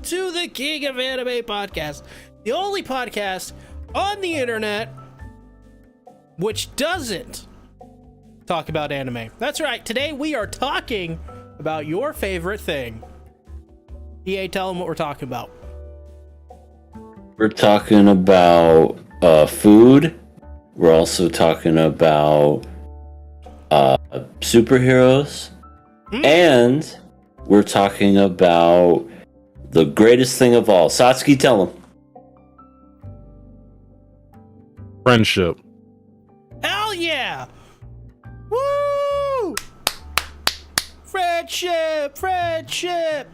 to the King of Anime podcast, the only podcast on the internet which doesn't talk about anime. That's right, today we are talking about your favorite thing. EA, tell them what we're talking about. We're talking about food. We're also talking about superheroes. And we're talking about the greatest thing of all. Satsuki, tell them. Friendship. Hell yeah! Woo! Friendship! Friendship!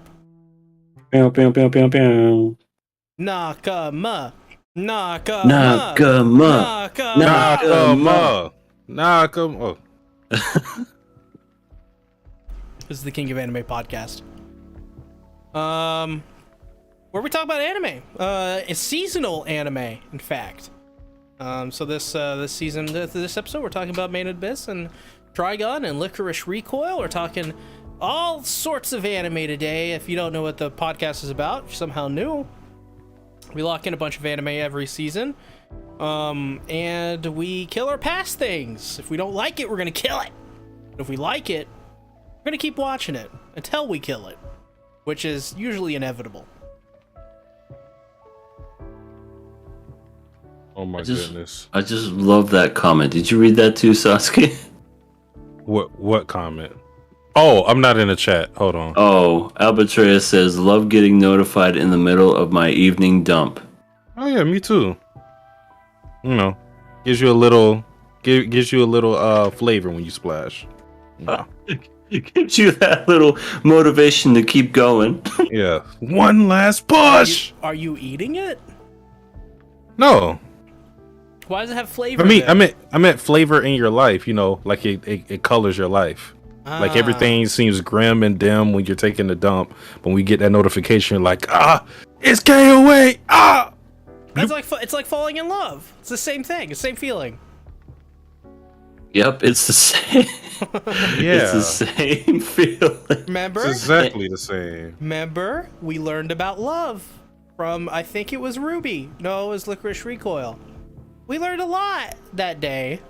Pew, pew, pew, pew, pew. Nakama! Nakama! Nakama! Nakama! Nakama. This is the King of Anime podcast. Where we talk about anime. It's seasonal anime, in fact. So this season, this episode, we're talking about Main Abyss and Trigun and Lycoris Recoil. We're talking all sorts of anime today. If you don't know what the podcast is about, if you're somehow new, we lock in a bunch of anime every season. And we kill our past things. If we don't like it, we're gonna kill it. If we like it, we're gonna keep watching it until we kill it, which is usually inevitable. Oh my goodness. I just love that comment. Did you read that too, Sasuke? What comment? Oh, I'm not in the chat. Hold on. Oh, Albatrea says, love getting notified in the middle of my evening dump. Oh yeah, me too. You know, gives you a little flavor when you splash. Yeah. It gives you that little motivation to keep going. Yeah. One last push. Are you eating it? No. Why does it have flavor? I meant flavor in your life. You know, like it colors your life. Like everything seems grim and dim when you're taking the dump. When we get that notification, you're like, it's KOA. It's like falling in love. It's the same thing. It's the same feeling. Yep, it's the same. Yeah. It's the same feeling. Remember? It's exactly the same. Remember, we learned about love from, I think it was Ruby. No, it was Lycoris Recoil. We learned a lot that day.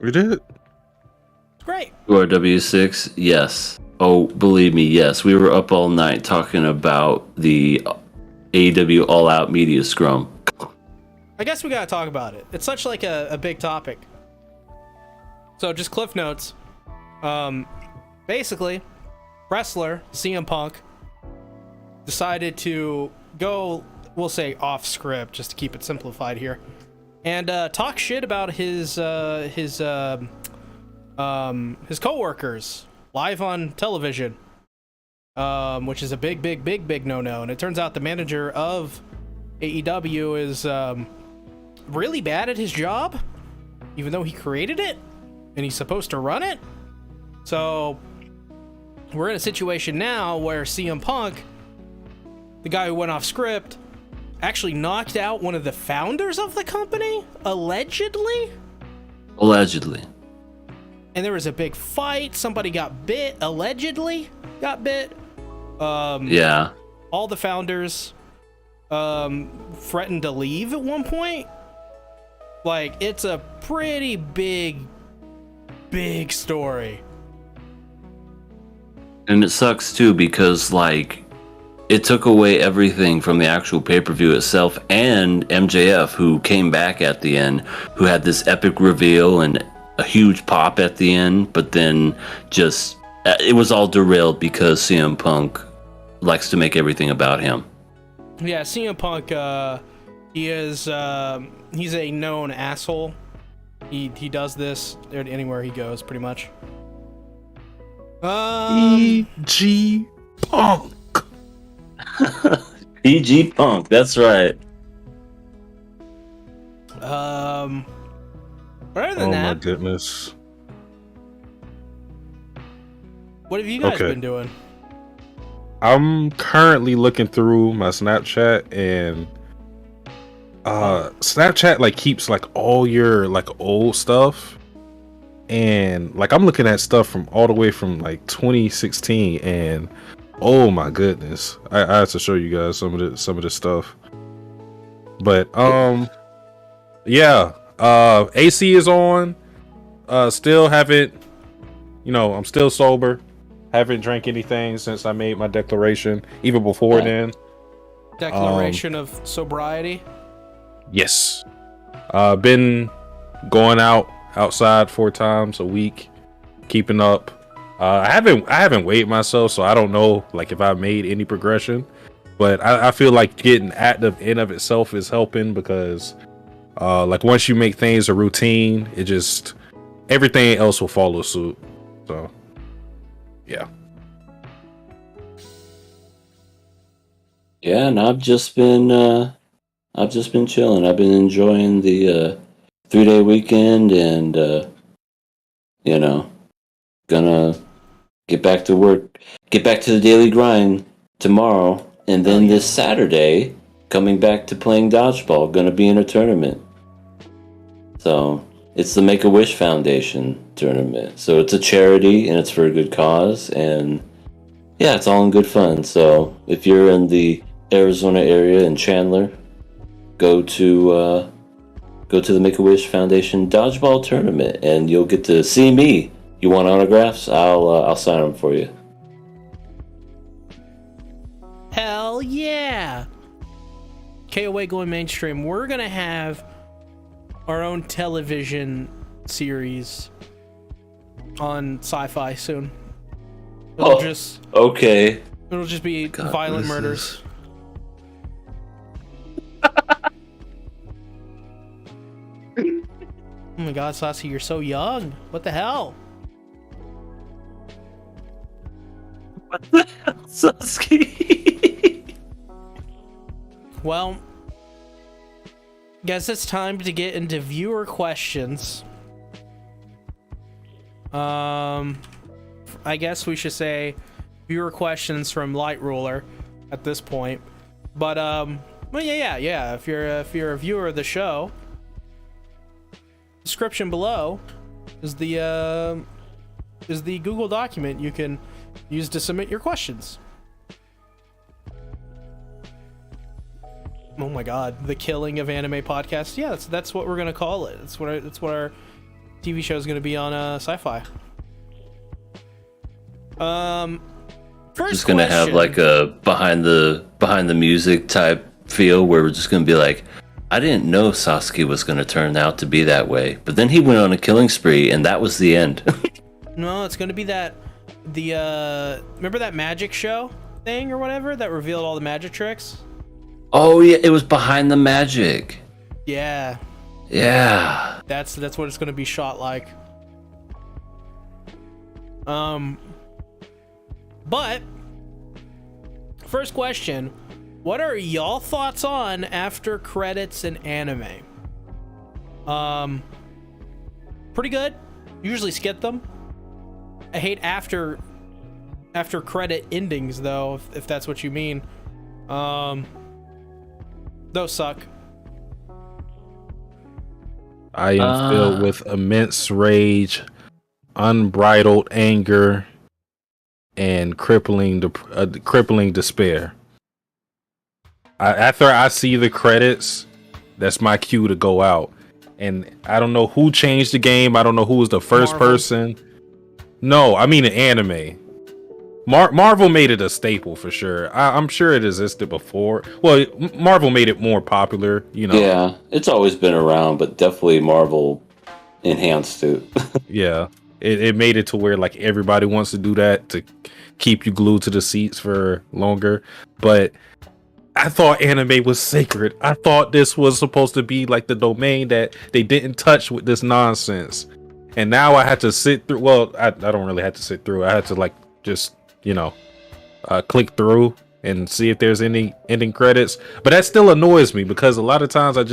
We did. It's great. URW6, yes. Oh, believe me, yes. We were up all night talking about the AEW All Out Media Scrum. I guess we gotta talk about it. It's such like a big topic. So just cliff notes. Basically, wrestler CM Punk decided to go, we'll say off script, just to keep it simplified here, and talk shit about his coworkers live on television, which is a big no-no. And it turns out the manager of AEW is really bad at his job, even though he created it and he's supposed to run it. So we're in a situation now where CM Punk, the guy who went off script, actually knocked out one of the founders of the company, allegedly. And there was a big fight. Somebody got bit, allegedly got bit. Yeah. All the founders threatened to leave at one point. Like, it's a pretty big story. And it sucks too because, like, it took away everything from the actual pay-per-view itself, and MJF, who came back at the end, who had this epic reveal and a huge pop at the end, but then just it was all derailed because CM Punk likes to make everything about him. Yeah, CM Punk, he's a known asshole. He does this anywhere he goes, pretty much. PG Punk. PG Punk, that's right. Other than Oh that, my goodness. what have you guys been doing? I'm currently looking through my Snapchat, and Snapchat like keeps like all your like old stuff, and like I'm looking at stuff from all the way from like 2016, and Oh my goodness, I have to show you guys some of this stuff. But yeah, AC is on. Still haven't, I'm still sober. Haven't drank anything since I made my declaration. Even before then. Declaration of sobriety. Yes. Been going outside 4 times a week, keeping up. I haven't weighed myself, so I don't know like if I made any progression. But I feel like getting active in of itself is helping because like once you make things a routine, it just everything else will follow suit. So yeah. Yeah, and I've just been chilling. I've been enjoying the 3-day weekend, and gonna get back to work, get back to the daily grind tomorrow, and then this Saturday coming back to playing dodgeball. Gonna be in a tournament. So it's the Make-A-Wish Foundation tournament. So it's a charity and it's for a good cause, and yeah, it's all in good fun. So if you're in the Arizona area in Chandler, go to the Make-A-Wish Foundation dodgeball tournament, and you'll get to see me. You want autographs? I'll sign them for you. Hell yeah! KOA going mainstream. We're gonna have our own television series on Sci-Fi soon. It'll just be God, violent murders. Oh my god, Sassy, you're so young. What the hell? What the hell, Sasuke? Well, guess it's time to get into viewer questions. I guess we should say viewer questions from Light Ruler at this point. But well, yeah. If you're a viewer of the show, description below is the Google document you can use to submit your questions. Oh my god, the killing of anime podcast. Yeah, that's what we're gonna call it. That's what our TV show is gonna be on Sci-Fi. First Just gonna have question. like a behind the music type feel where we're just gonna be like, I didn't know Sasuke was gonna turn out to be that way, but then he went on a killing spree, and that was the end. No, it's gonna be remember that magic show thing or whatever that revealed all the magic tricks? Oh yeah, it was behind the magic. Yeah. Yeah. That's what it's gonna be shot like. But first question, what are y'all thoughts on after credits in anime? Pretty good. Usually skip them. I hate after credit endings though, if that's what you mean. Those suck. I am filled with immense rage, unbridled anger, and crippling despair. After I see the credits, that's my cue to go out. And I don't know who changed the game. I don't know who was the first person. No, I mean an anime. Marvel made it a staple for sure. I'm sure it existed before. Well, Marvel made it more popular, Yeah, it's always been around, but definitely Marvel enhanced it. Yeah, it made it to where like everybody wants to do that to keep you glued to the seats for longer. But I thought anime was sacred. I thought this was supposed to be like the domain that they didn't touch with this nonsense. And now I had to sit through. Well, I don't really have to sit through. I had to like just click through and see if there's any ending credits. But that still annoys me because a lot of times I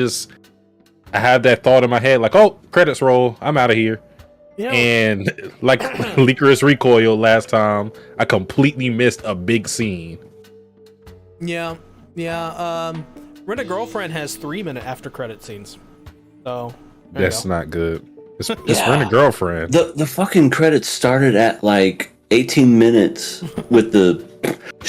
have that thought in my head like, oh, credits roll, I'm out of here. And like Lycoris Recoil last time, I completely missed a big scene. Yeah. Rent a Girlfriend has 3-minute after credit scenes. So that's not good. It's Rent a Girlfriend. The fucking credits started at like 18 minutes with the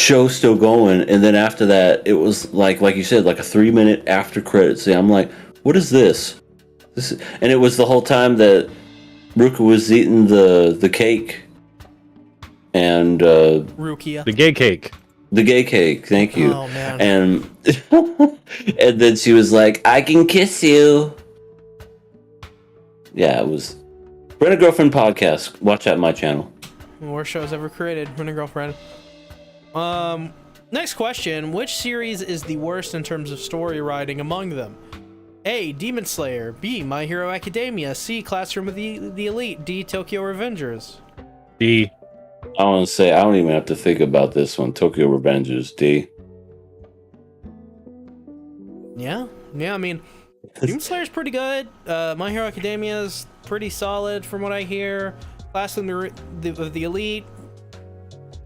show still going, and then after that, it was like you said, like a 3-minute after credits scene. I'm like, what is this? And it was the whole time that Ruka was eating the cake, and Rukia. The gay cake. The gay cake. Thank you. Oh man. And and then she was like, "I can kiss you." Yeah, it was Rent a Girlfriend podcast. Watch that on my channel. Worst shows ever created. Rent a Girlfriend. Next question: which series is the worst in terms of story writing among them? A. Demon Slayer. B. My Hero Academia. C. Classroom of the Elite. D. Tokyo Revengers. D. I want to say I don't even have to think about this one. Tokyo Revengers. D. Yeah. I mean, Demon Slayer's pretty good. My Hero Academia is pretty solid from what I hear. Classroom of the Elite.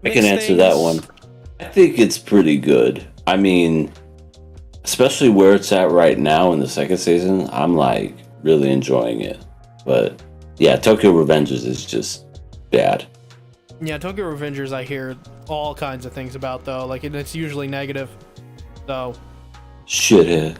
I can answer that one. I think it's pretty good. I mean, especially where it's at right now in the second season, I'm like really enjoying it. But yeah, Tokyo Revengers is just bad. Yeah, Tokyo Revengers I hear all kinds of things about though. Like it's usually negative. So shithead.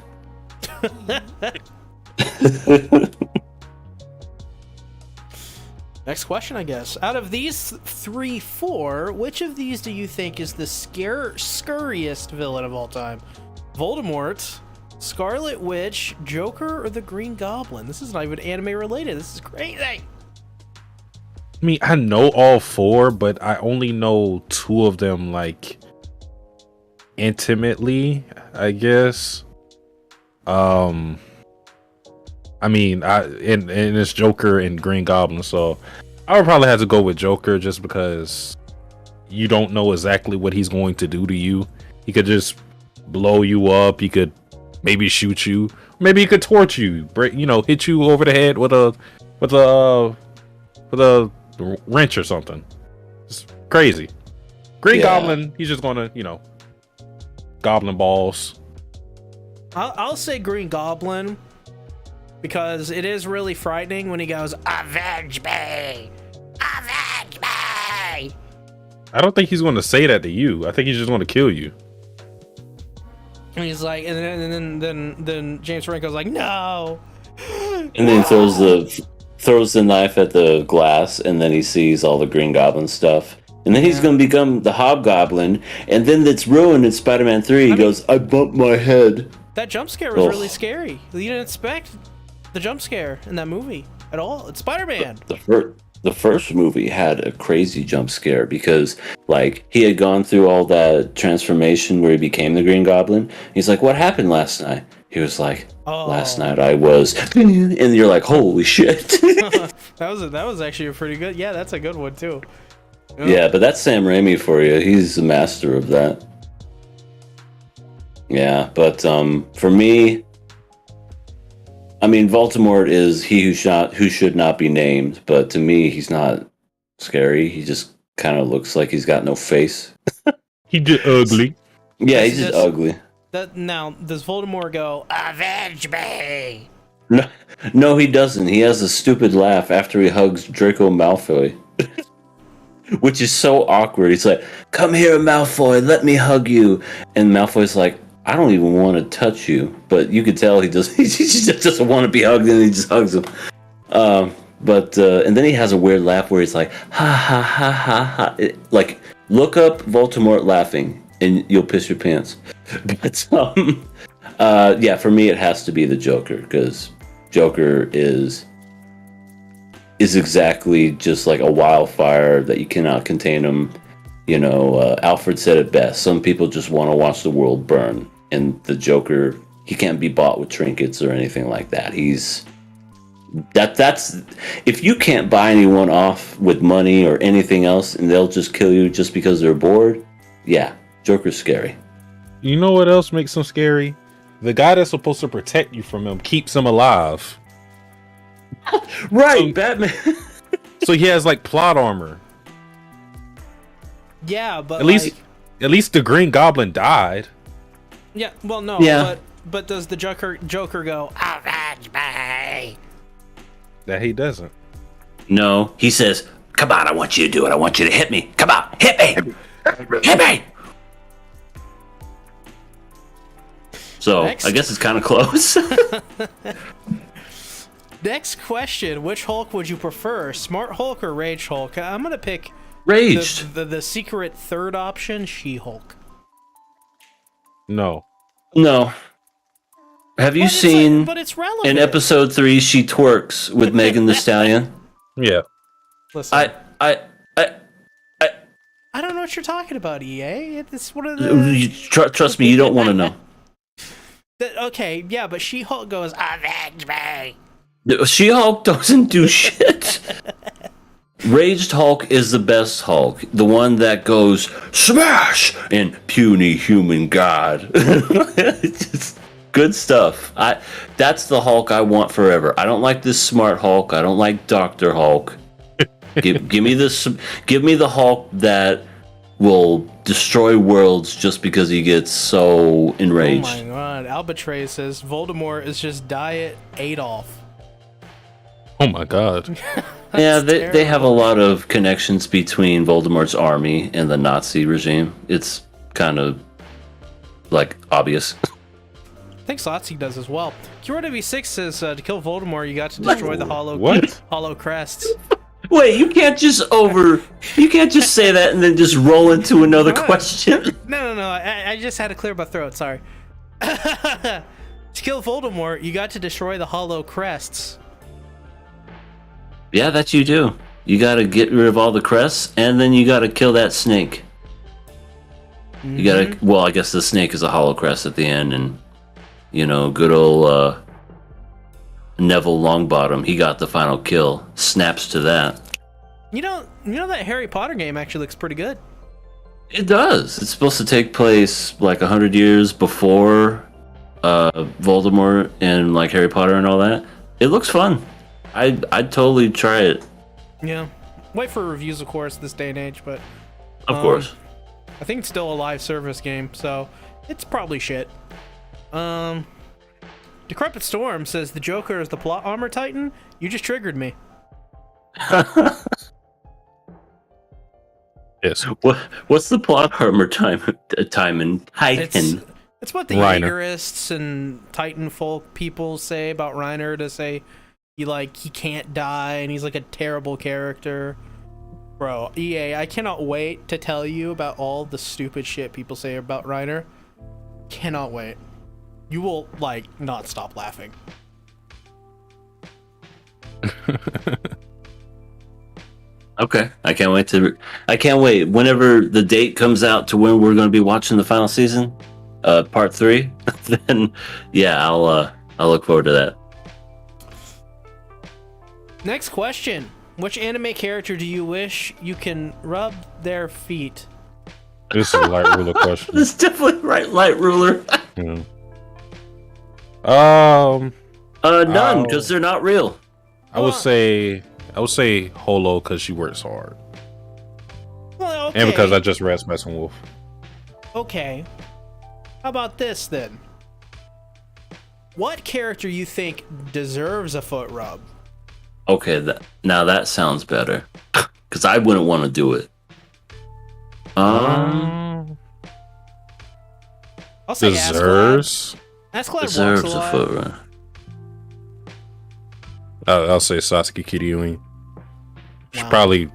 Next question, I guess. Out of these 4, which of these do you think is the scurriest villain of all time? Voldemort, Scarlet Witch, Joker, or the Green Goblin? This is not even anime related. This is crazy. I mean, I know all 4, but I only know 2 of them, like, intimately, I guess. I mean, and it's Joker and Green Goblin, so I would probably have to go with Joker just because you don't know exactly what he's going to do to you. He could just blow you up. He could maybe shoot you. Maybe he could torch you, hit you over the head with a wrench or something. It's crazy. Green Goblin, he's just gonna, goblin balls. I'll say Green Goblin because it is really frightening when he goes, "Avenge me! Avenge me!" I don't think he's going to say that to you. I think he's just going to kill you. And he's like, and then James Franco's like, "No!" And then throws the knife at the glass, and then he sees all the Green Goblin stuff. And then he's going to become the Hobgoblin, and then it's ruined in Spider-Man 3. He goes, "I bumped my head." That jump scare was really scary. You didn't expect the jump scare in that movie at all. It's Spider-Man. The first movie had a crazy jump scare because, like, he had gone through all that transformation where he became the Green Goblin. He's like, "What happened last night?" He was like, "Last night I was," and you're like, "Holy shit!" that was actually a pretty good. Yeah, that's a good one too. Yeah, but that's Sam Raimi for you. He's a master of that. Yeah, but for me, I mean, Voldemort is he who should not be named. But to me, he's not scary. He just kind of looks like he's got no face. He's just ugly. Yeah, he's just ugly. Now, does Voldemort go, "Avenge me"? No, he doesn't. He has a stupid laugh after he hugs Draco Malfoy. Which is so awkward. He's like, "Come here, Malfoy, let me hug you." And Malfoy's like, "I don't even want to touch you." But you could tell he just doesn't want to be hugged, and he just hugs him. And then he has a weird laugh where he's like, "Ha ha ha ha ha." Like, look up Voldemort laughing, and you'll piss your pants. But yeah, for me it has to be the Joker, because Joker is exactly just like a wildfire that you cannot contain him. Alfred said it best. Some people just want to watch the world burn. And the Joker, he can't be bought with trinkets or anything like that. That's if you can't buy anyone off with money or anything else and they'll just kill you just because they're bored, yeah, Joker's scary. You know what else makes him scary? The guy that's supposed to protect you from him keeps him alive. Right, Batman. So he has like plot armor. Yeah, but at least the Green Goblin died. Yeah, well, no, yeah. But does the Joker go, "Avenge me"? That he doesn't. No, he says, "Come on, I want you to do it. I want you to hit me. Come on, hit me. Hit me." So Next. I guess it's kind of close. Next question: which Hulk would you prefer, Smart Hulk or Rage Hulk? I'm gonna pick Raged. the secret third option, She-Hulk. No. No. Have you seen But it's relevant. in episode 3 she twerks with Megan the Stallion? Yeah. Listen, I I don't know what you're talking about, EA. It's one of the. you trust me, you don't want to know. Okay, yeah, but She-Hulk goes, avenge me. She-Hulk doesn't do shit. Raged Hulk is the best Hulk. The one that goes, smash! And puny human god. It's just good stuff. That's the Hulk I want forever. I don't like this Smart Hulk. I don't like Dr. Hulk. Give me the Hulk that will destroy worlds just because he gets so enraged. Oh my god, Albatray says Voldemort is just Diet Adolf. Oh my god. Yeah, they have a lot of connections between Voldemort's army and the Nazi regime. It's kind of like obvious. I think Slotsky does as well. QRW6 says to kill Voldemort, you got to destroy the hollow crests. Wait, you can't just say that and then just roll into another question. No. I just had to clear my throat. Sorry. To kill Voldemort, you got to destroy the hollow crests. Yeah, that you do. You gotta get rid of all the crests, and then you gotta kill that snake. You gotta. Well, I guess the snake is a hollow crest at the end, and good old Neville Longbottom. He got the final kill. Snaps to that. You know that Harry Potter game actually looks pretty good. It does. It's supposed to take place like 100 years before Voldemort and like Harry Potter and all that. It looks fun. I'd totally try it. Yeah. Wait for reviews, of course, this day and age, but Of course. I think it's still a live service game, so it's probably shit. Decrepit Storm says the Joker is the plot armor titan. You just triggered me. Yes. What's the plot armor time in Titan? It's what the Reiner. Jaegerists and Titanfolk people say about Reiner, to say he can't die and he's like a terrible character. Bro, EA, I cannot wait to tell you about all the stupid shit people say about Reiner. Cannot wait. You will not stop laughing. Okay, I can't wait. Whenever the date comes out to when we're going to be watching the final season, part 3, then yeah, I'll look forward to that. Next question. Which anime character do you wish you can rub their feet? This is a light ruler question. That's definitely right, light ruler. Yeah. None, because they're not real. I would say Holo because she works hard, Well, okay. and because I just read Spice and Wolf. Okay. How about this then? What character you think deserves a foot rub? Okay, now that sounds better, because I wouldn't want to do it. I'll say Deserves. Ascalad Deserves walks a lot. foot run. I'll say Sasuke Kiryu. She Wow. probably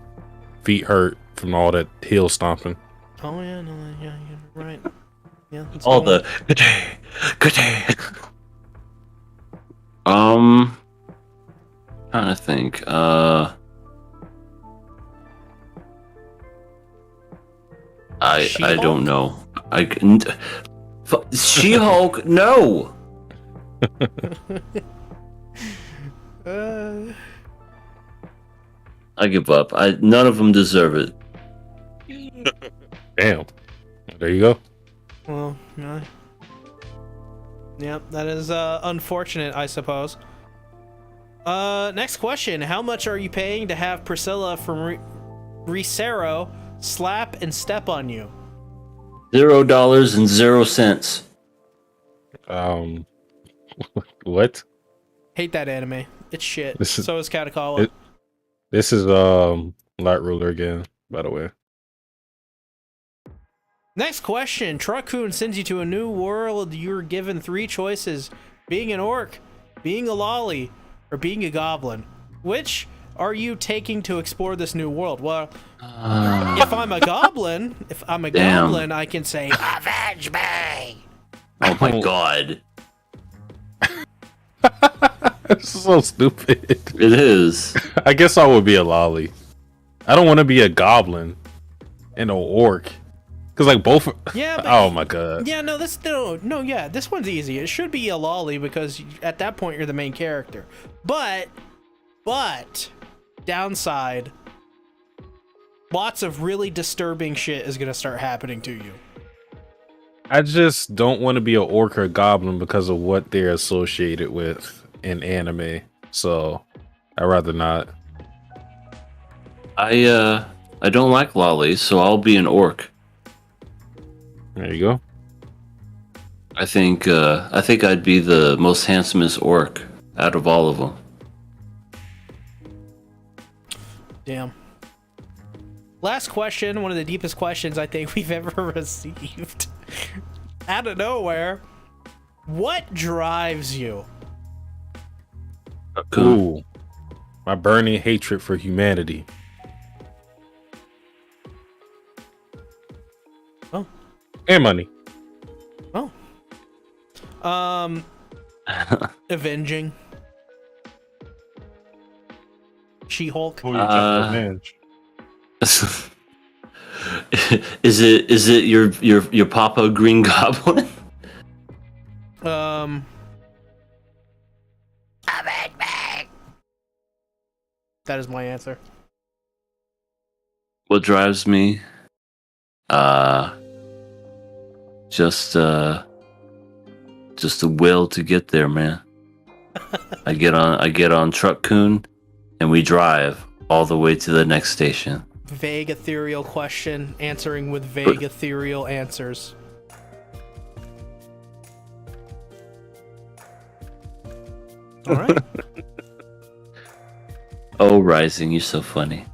feet hurt from all that heel stomping. Oh yeah, you're right. Yeah. that's All cool. the good day. Trying to think. I She-Hulk? don't know. She-Hulk, no. I give up. None of them deserve it. Damn. There you go. Well, yeah, that is unfortunate, I suppose. Next question. How much are you paying to have Priscilla from Recero slap and step on you? $0.00. What? Hate that anime. It's shit. So is Katakawa. This is light ruler again, by the way. Next question. Trigun sends you to a new world. You're given 3 choices: being an orc, being a lolly, or being a goblin. Which are you taking to explore this new world? Well, if I'm a goblin, I can say, "Avenge me!" Oh my god. It's so stupid. It is. I guess I would be a lolly. I don't want to be a goblin and an orc. Cause like both. Yeah. But, oh my god. Yeah. No. Yeah. This one's easy. It should be a lolly because at that point you're the main character. But downside. Lots of really disturbing shit is gonna start happening to you. I just don't want to be an orc or a goblin because of what they're associated with in anime. So I'd rather not. I don't like lollies, so I'll be an orc. There you go. I think I'd be the most handsomest orc out of all of them. Damn. Last question, one of the deepest questions I think we've ever received. Out of nowhere, what drives you? Ooh, my burning hatred for humanity. Oh. And money. Oh. Avenging. She-Hulk. Who you trying to avenge? Is it your Papa Green Goblin? Avenge me. That is my answer. What drives me? Just the will to get there, man. I get on Trigun, and we drive all the way to the next station. Vague ethereal question, answering with vague ethereal answers. All right. Oh, Rising, you're so funny.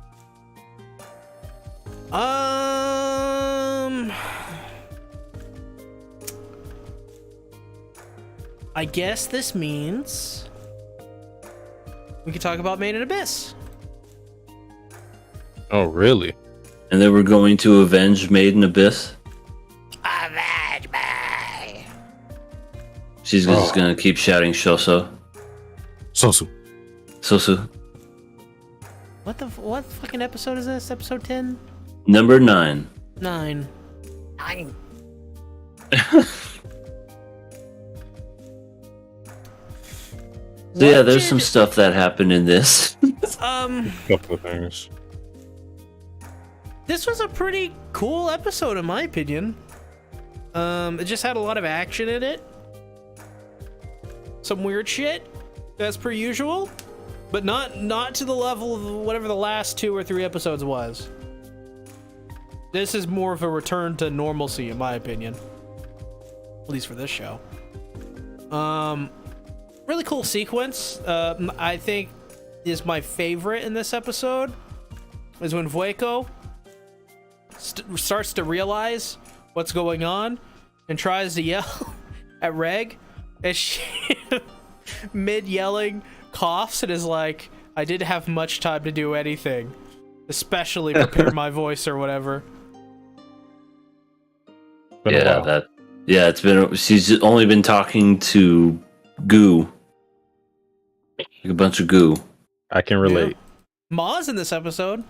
I guess this means we could talk about Made in Abyss. Oh, really? And then we're going to avenge Maiden Abyss. Avenge me! She's just gonna keep shouting Shoso. Sosu. Sosu. What fucking episode is this? Episode 10? Number 9. 9. So yeah, there's some stuff that happened in this. Couple of things. This was a pretty cool episode in my opinion. It just had a lot of action in it. Some weird shit, as per usual, but not to the level of whatever the last 2 or 3 episodes was. This is more of a return to normalcy in my opinion. At least for this show. Really cool sequence. I think is my favorite in this episode is when Vueko starts to realize what's going on and tries to yell at Reg, and she mid yelling coughs and is like, I didn't have much time to do anything, especially prepare my voice or whatever. It's been, she's only been talking to goo, like a bunch of goo. I can relate. Yeah. Ma's in this episode.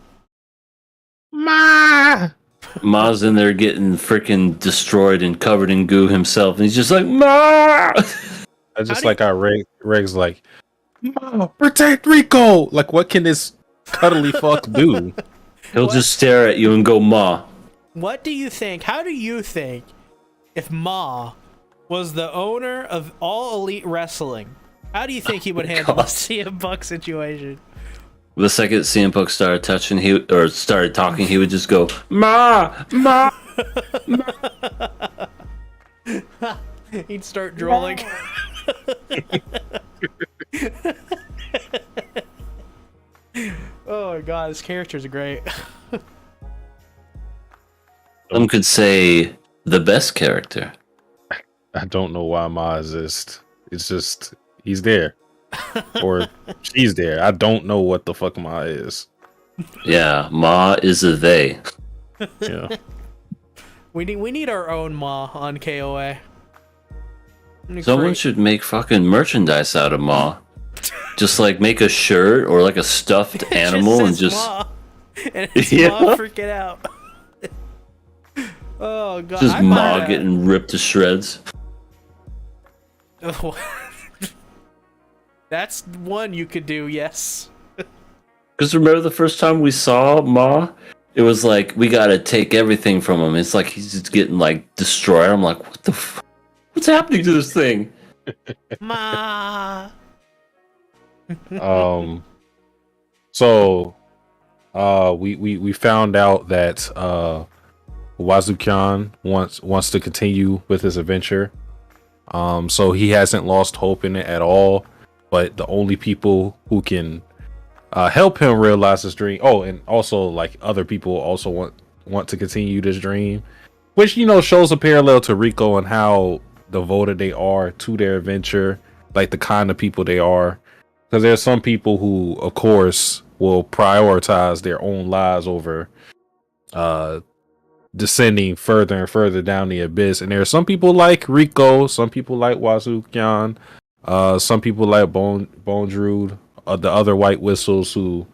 Ma's in there getting freaking destroyed and covered in goo himself, and he's just like, Ma! I just like how Reg's like, Ma, protect Rico! Like, what can this cuddly fuck do? He'll just stare at you and go, Ma. What do you think? How do you think if Ma was the owner of All Elite Wrestling, how do you think he would handle the CM Punk situation? The second CM Punk started started talking, he would just go, Ma! Ma! Ma! He'd start drooling. Oh my god, his characters are great. Some could say the best character. I don't know why Ma exists. It's just he's there. Or she's there. I don't know what the fuck Ma is. Yeah, Ma is a they. Yeah. We need our own Ma on KOA. Someone should make fucking merchandise out of Ma. Just like make a shirt or like a stuffed animal and just Ma. And it's Yeah. Ma freaking out. Oh god. just I Ma might, getting ripped to shreds. That's one you could do, yes. Because remember the first time we saw Ma, it was like we gotta take everything from him. It's like he's just getting like destroyed. I'm like, what the? What's happening to this thing? Ma. So we found out that Wazukyan wants to continue with his adventure. So he hasn't lost hope in it at all, but the only people who can help him realize his dream, and also like other people also want to continue this dream, which shows a parallel to Rico and how devoted they are to their adventure, like the kind of people they are. Because there's some people who, of course, will prioritize their own lives over descending further and further down the abyss. And there are some people like Rico, some people like Wazukyan, some people like Bone Druid, the other White Whistles who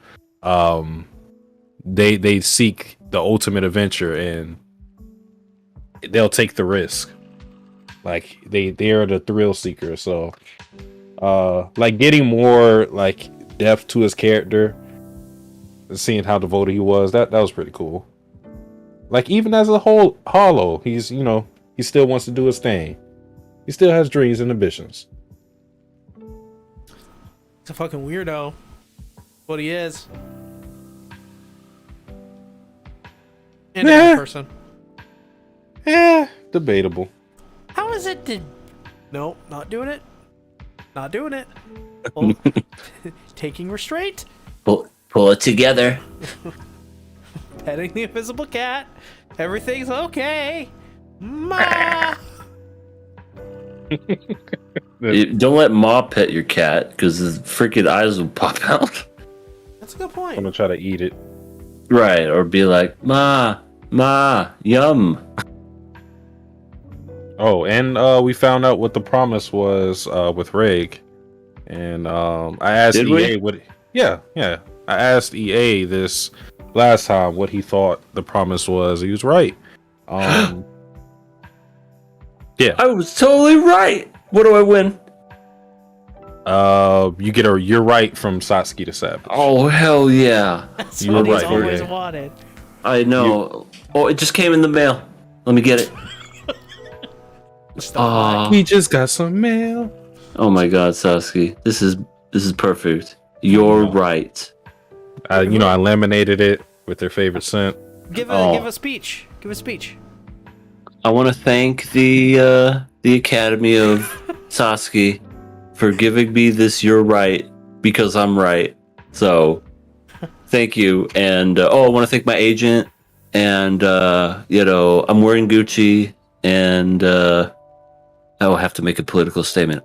they seek the ultimate adventure and they'll take the risk. Like they are the thrill seekers. So like getting more like depth to his character, seeing how devoted he was, that was pretty cool. Like even as a whole hollow, he's he still wants to do his thing. He still has dreams and ambitions. He's a fucking weirdo. What he is. And a person. Debatable. How is it to... No, not doing it. Not doing it. Well, taking restraint. Pull it together. Petting the invisible cat. Everything's okay. Ma! Don't let Ma pet your cat because his freaking eyes will pop out. That's a good point. I'm gonna try to eat it. Right, or be like, Ma, yum. Oh, and we found out what the promise was with Reg. And I asked Did EA we? what... Yeah. I asked EA this last time what he thought the promise was. He was right. Yeah. I was totally right. What do I win? You get a "you're right" from Satsuki the Savage. Oh, hell yeah. That's You what were he's right, always yeah. wanted. I know. Oh, it just came in the mail. Let me get it. Stop. We just got some mail. Oh my god, Sasuke. This is perfect. You're right. I laminated it with their favorite scent. Give Oh. a speech. Give a speech. I want to thank the Academy of Sasuke for giving me this "you're right" because I'm right. So, thank you. And I want to thank my agent. And I'm wearing Gucci. And I will have to make a political statement.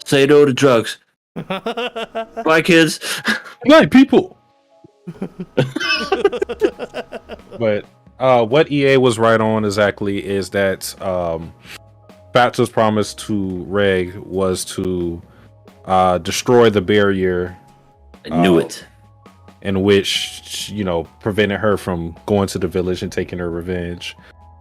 Say no to drugs. Bye, kids. Right, people. But what EA was right on exactly is that Fatsu's promise to Reg was to destroy the barrier I knew it. in which prevented her from going to the village and taking her revenge.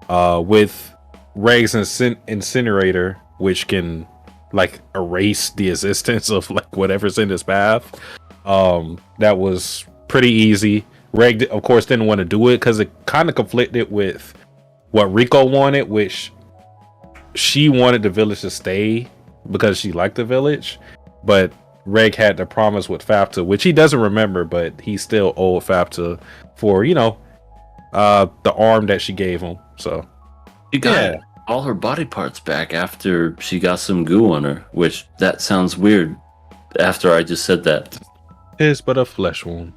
With Reg's incinerator, which can like erase the existence of like whatever's in his path. That was pretty easy. Reg, of course, didn't want to do it because it kind of conflicted with what Rico wanted, which she wanted the village to stay because she liked the village, but Reg had the promise with Fafta, which he doesn't remember, but he still owed Fafta for the arm that she gave him. So She got all her body parts back after she got some goo on her, which that sounds weird after I just said that. it's but a flesh wound.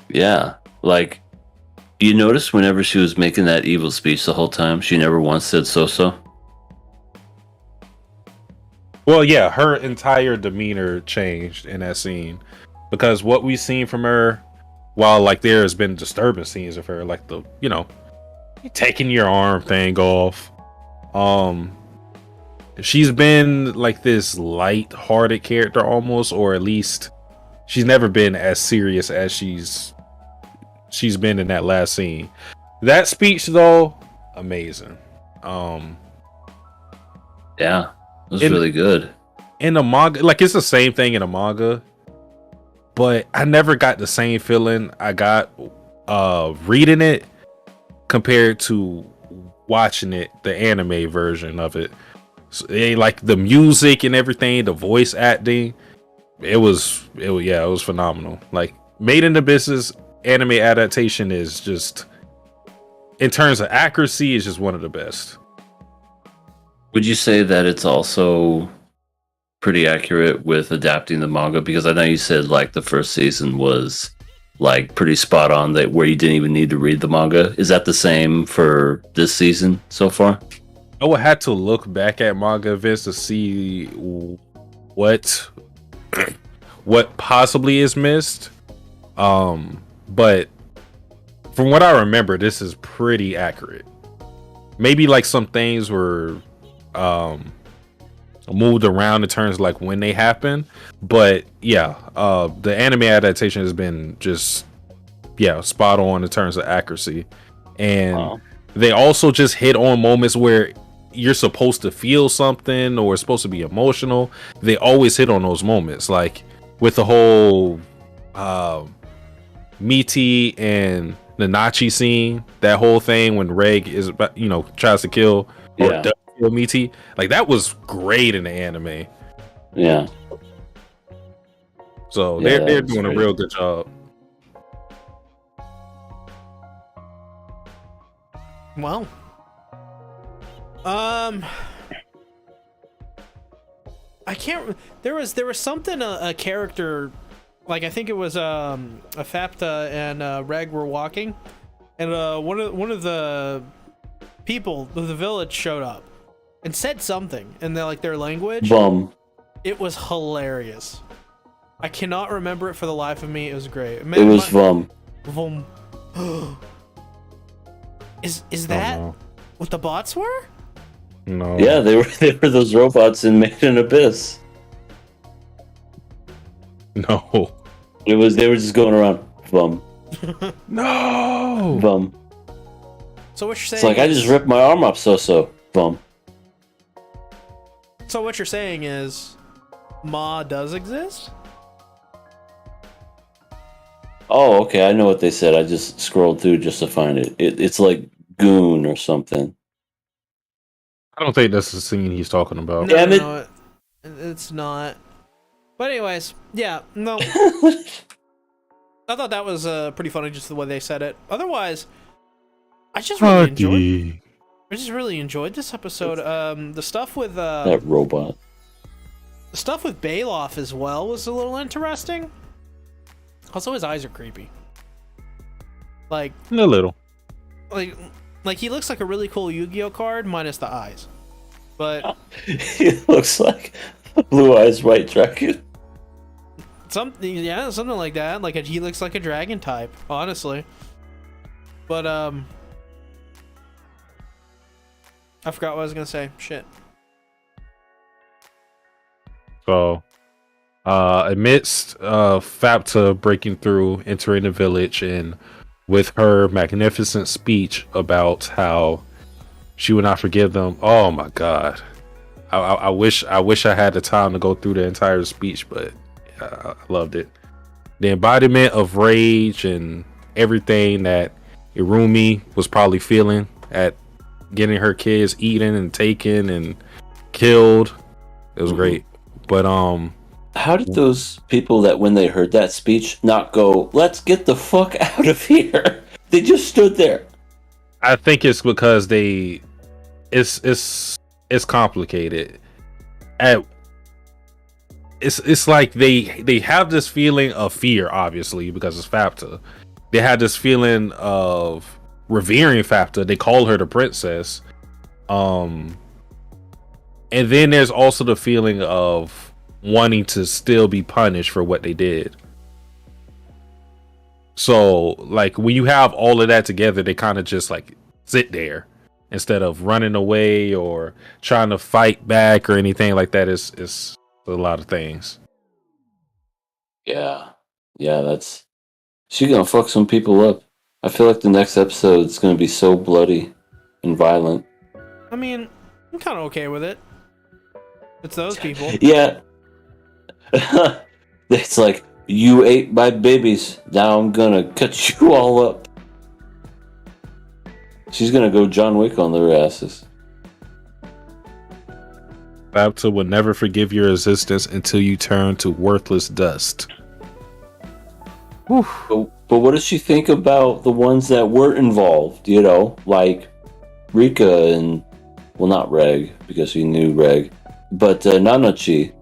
Yeah, like You notice whenever she was making that evil speech the whole time, she never once said so. Well, yeah, her entire demeanor changed in that scene because what we've seen from her, while like there has been disturbing scenes of her, like the taking your arm thing off. She's been like this light-hearted character almost, or at least she's never been as serious as she's been in that last scene. That speech though, amazing. Yeah, it was really good. In the manga, like it's the same thing in the manga, but I never got the same feeling I got reading it compared to watching it, the anime version of it. So, like the music and everything, the voice acting, it was phenomenal. Like Made in Abyss's anime adaptation is just, in terms of accuracy, is just one of the best. Would you say that it's also pretty accurate with adapting the manga? Because I know you said like the first season was like pretty spot on, that where you didn't even need to read the manga. Is that the same for this season so far? I would have to look back at manga events to see what possibly is missed. But from what I remember, this is pretty accurate. Maybe like some things were moved around in terms of like when they happen, but yeah, the anime adaptation has been just spot on in terms of accuracy, and they also just hit on moments where you're supposed to feel something or it's supposed to be emotional. They always hit on those moments, like with the whole Miti and Nanachi scene, that whole thing when Reg is tries to kill does kill Miti. Like that was great in the anime. Yeah. So they're doing a real good job. Well, I can't. There was something a character, like I think it was a Fapta and Reg were walking, and one of the people of the village showed up and said something in their language. Bum. It was hilarious. I cannot remember it for the life of me. It was great. It was Vum. Vum. Is that what the bots were? No. Yeah, they were those robots in Made in Abyss. No. They were just going around. Vum. No. Vum. So what you're saying? It's like I just ripped my arm off. So. Vum. So what you're saying is, Ma does exist? Oh, okay. I know what they said. I just scrolled through just to find it. It's like Goon or something. I don't think that's the scene he's talking about. No, it's not. But anyways, yeah, no. I thought that was pretty funny, just the way they said it. Otherwise, I just really enjoyed this episode. The stuff with that robot. The stuff with Bailoff as well was a little interesting. Also, his eyes are creepy. Like a little. Like he looks like a really cool Yu-Gi-Oh card minus the eyes. But he looks like a Blue Eyes White Dragon. Something like that. Like he looks like a dragon type, honestly. But I forgot what I was gonna say. Shit. So, amidst Fapta breaking through, entering the village, and with her magnificent speech about how she would not forgive them. Oh my god! I wish I had the time to go through the entire speech, but I loved it. The embodiment of rage and everything that Irumi was probably feeling at getting her kids eaten and taken and killed. It was great. But how did those people that when they heard that speech not go, let's get the fuck out of here? They just stood there. I think it's because it's complicated. It's like they have this feeling of fear, obviously, because it's Fapta, they had this feeling of revering Fapta. They call her the princess. And then there's also the feeling of wanting to still be punished for what they did. So, like, when you have all of that together, they kind of just like sit there instead of running away or trying to fight back or anything like that. It's a lot of things. Yeah. That's she's gonna fuck some people up. I feel like the next episode is gonna be so bloody and violent. I mean, I'm kind of okay with it. It's those people. Yeah. It's like, you ate my babies. Now I'm gonna cut you all up. She's gonna go John Wick on their asses. Fapta will never forgive your existence until you turn to worthless dust. But what does she think about the ones that were involved? You know, like Rika and, well, not Reg, because we knew Reg, but Nanachi.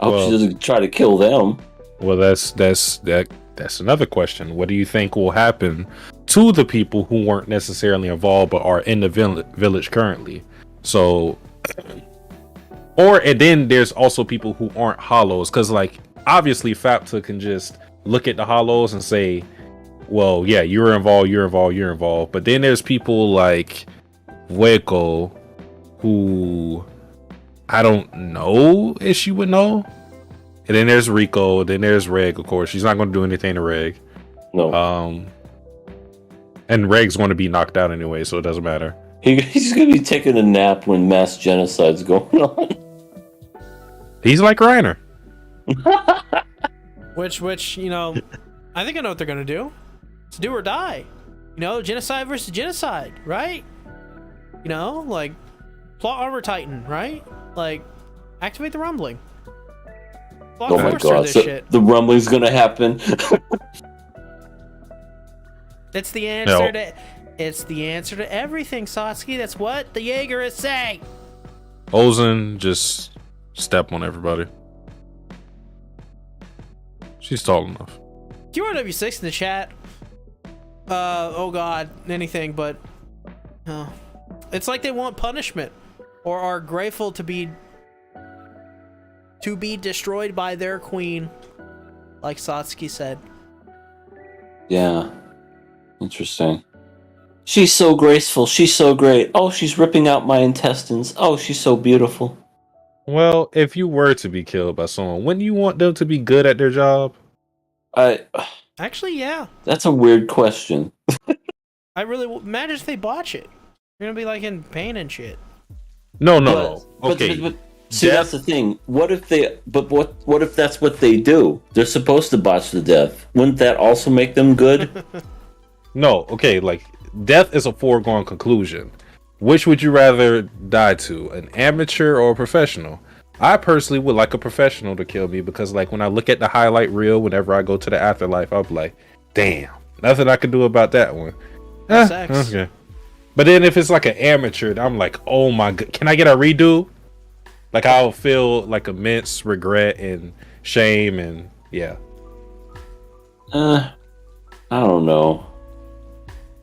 I hope she doesn't try to kill them. Well, that's another question. What do you think will happen to the people who weren't necessarily involved but are in the village currently? So, and then there's also people who aren't hollows, because like obviously Fapta can just look at the hollows and say, well, yeah, you're involved. But then there's people like Hueco, who I don't know if she would know. And then there's Rico, then there's Reg, of course. She's not going to do anything to Reg. No. And Reg's going to be knocked out anyway, so it doesn't matter. He's going to be taking a nap when mass genocide's going on. He's like Reiner. Which, you know, I think I know what they're gonna do. It's do or die. You know, genocide versus genocide, right? You know, like plot armor Titan, right? Like activate the rumbling. Oh my god, so shit. the rumbling's gonna happen. That's the answer it's the answer to everything, Satsuki. That's what the Jaeger is saying. Ozen just step on everybody. She's tall enough. QRW6 in the chat. Oh god, anything but it's like they want punishment or are grateful to be destroyed by their queen, like Satsuki said. Yeah. Interesting. She's so graceful. She's so great. Oh, she's ripping out my intestines. Oh, she's so beautiful. Well, if you were to be killed by someone, wouldn't you want them to be good at their job? Actually, yeah. That's a weird question. I really imagine if they botch it. You're gonna be like in pain and shit. No. Okay. But see, that's the thing. What if they? But what if that's what they do? They're supposed to botch the death. Wouldn't that also make them good? No. Okay. Like death is a foregone conclusion. Which would you rather die to, an amateur or a professional? I personally would like a professional to kill me because, like, when I look at the highlight reel, whenever I go to the afterlife, I'm like, damn, nothing I can do about that one. Okay. But then if it's like an amateur, I'm like, oh my god, can I get a redo? Like, I'll feel like immense regret and shame, and yeah. I don't know.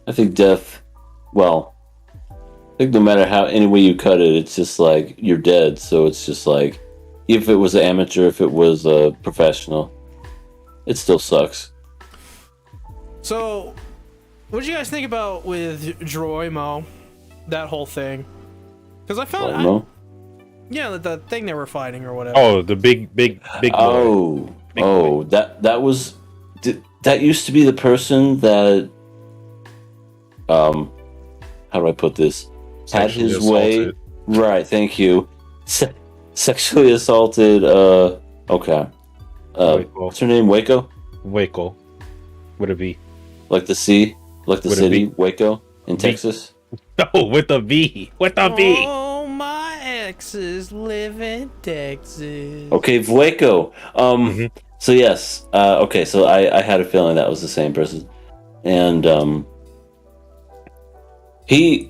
I think death, well, I think no matter how any way you cut it, it's just like you're dead. So it's just like, if it was an amateur, if it was a professional, it still sucks. So, what did you guys think about with Droimo, that whole thing? Because I found, the thing they were fighting or whatever. Oh, the big boy. That was that used to be the person that, how do I put this? Had his way, right? Thank you. Sexually assaulted. Okay. What's her name? Waco. Waco. Would it be like the sea, like the city, Waco in Texas? No, with a V. With a V. Oh, my exes live in Texas. Okay, Waco. So yes. Okay, so I had a feeling that was the same person, and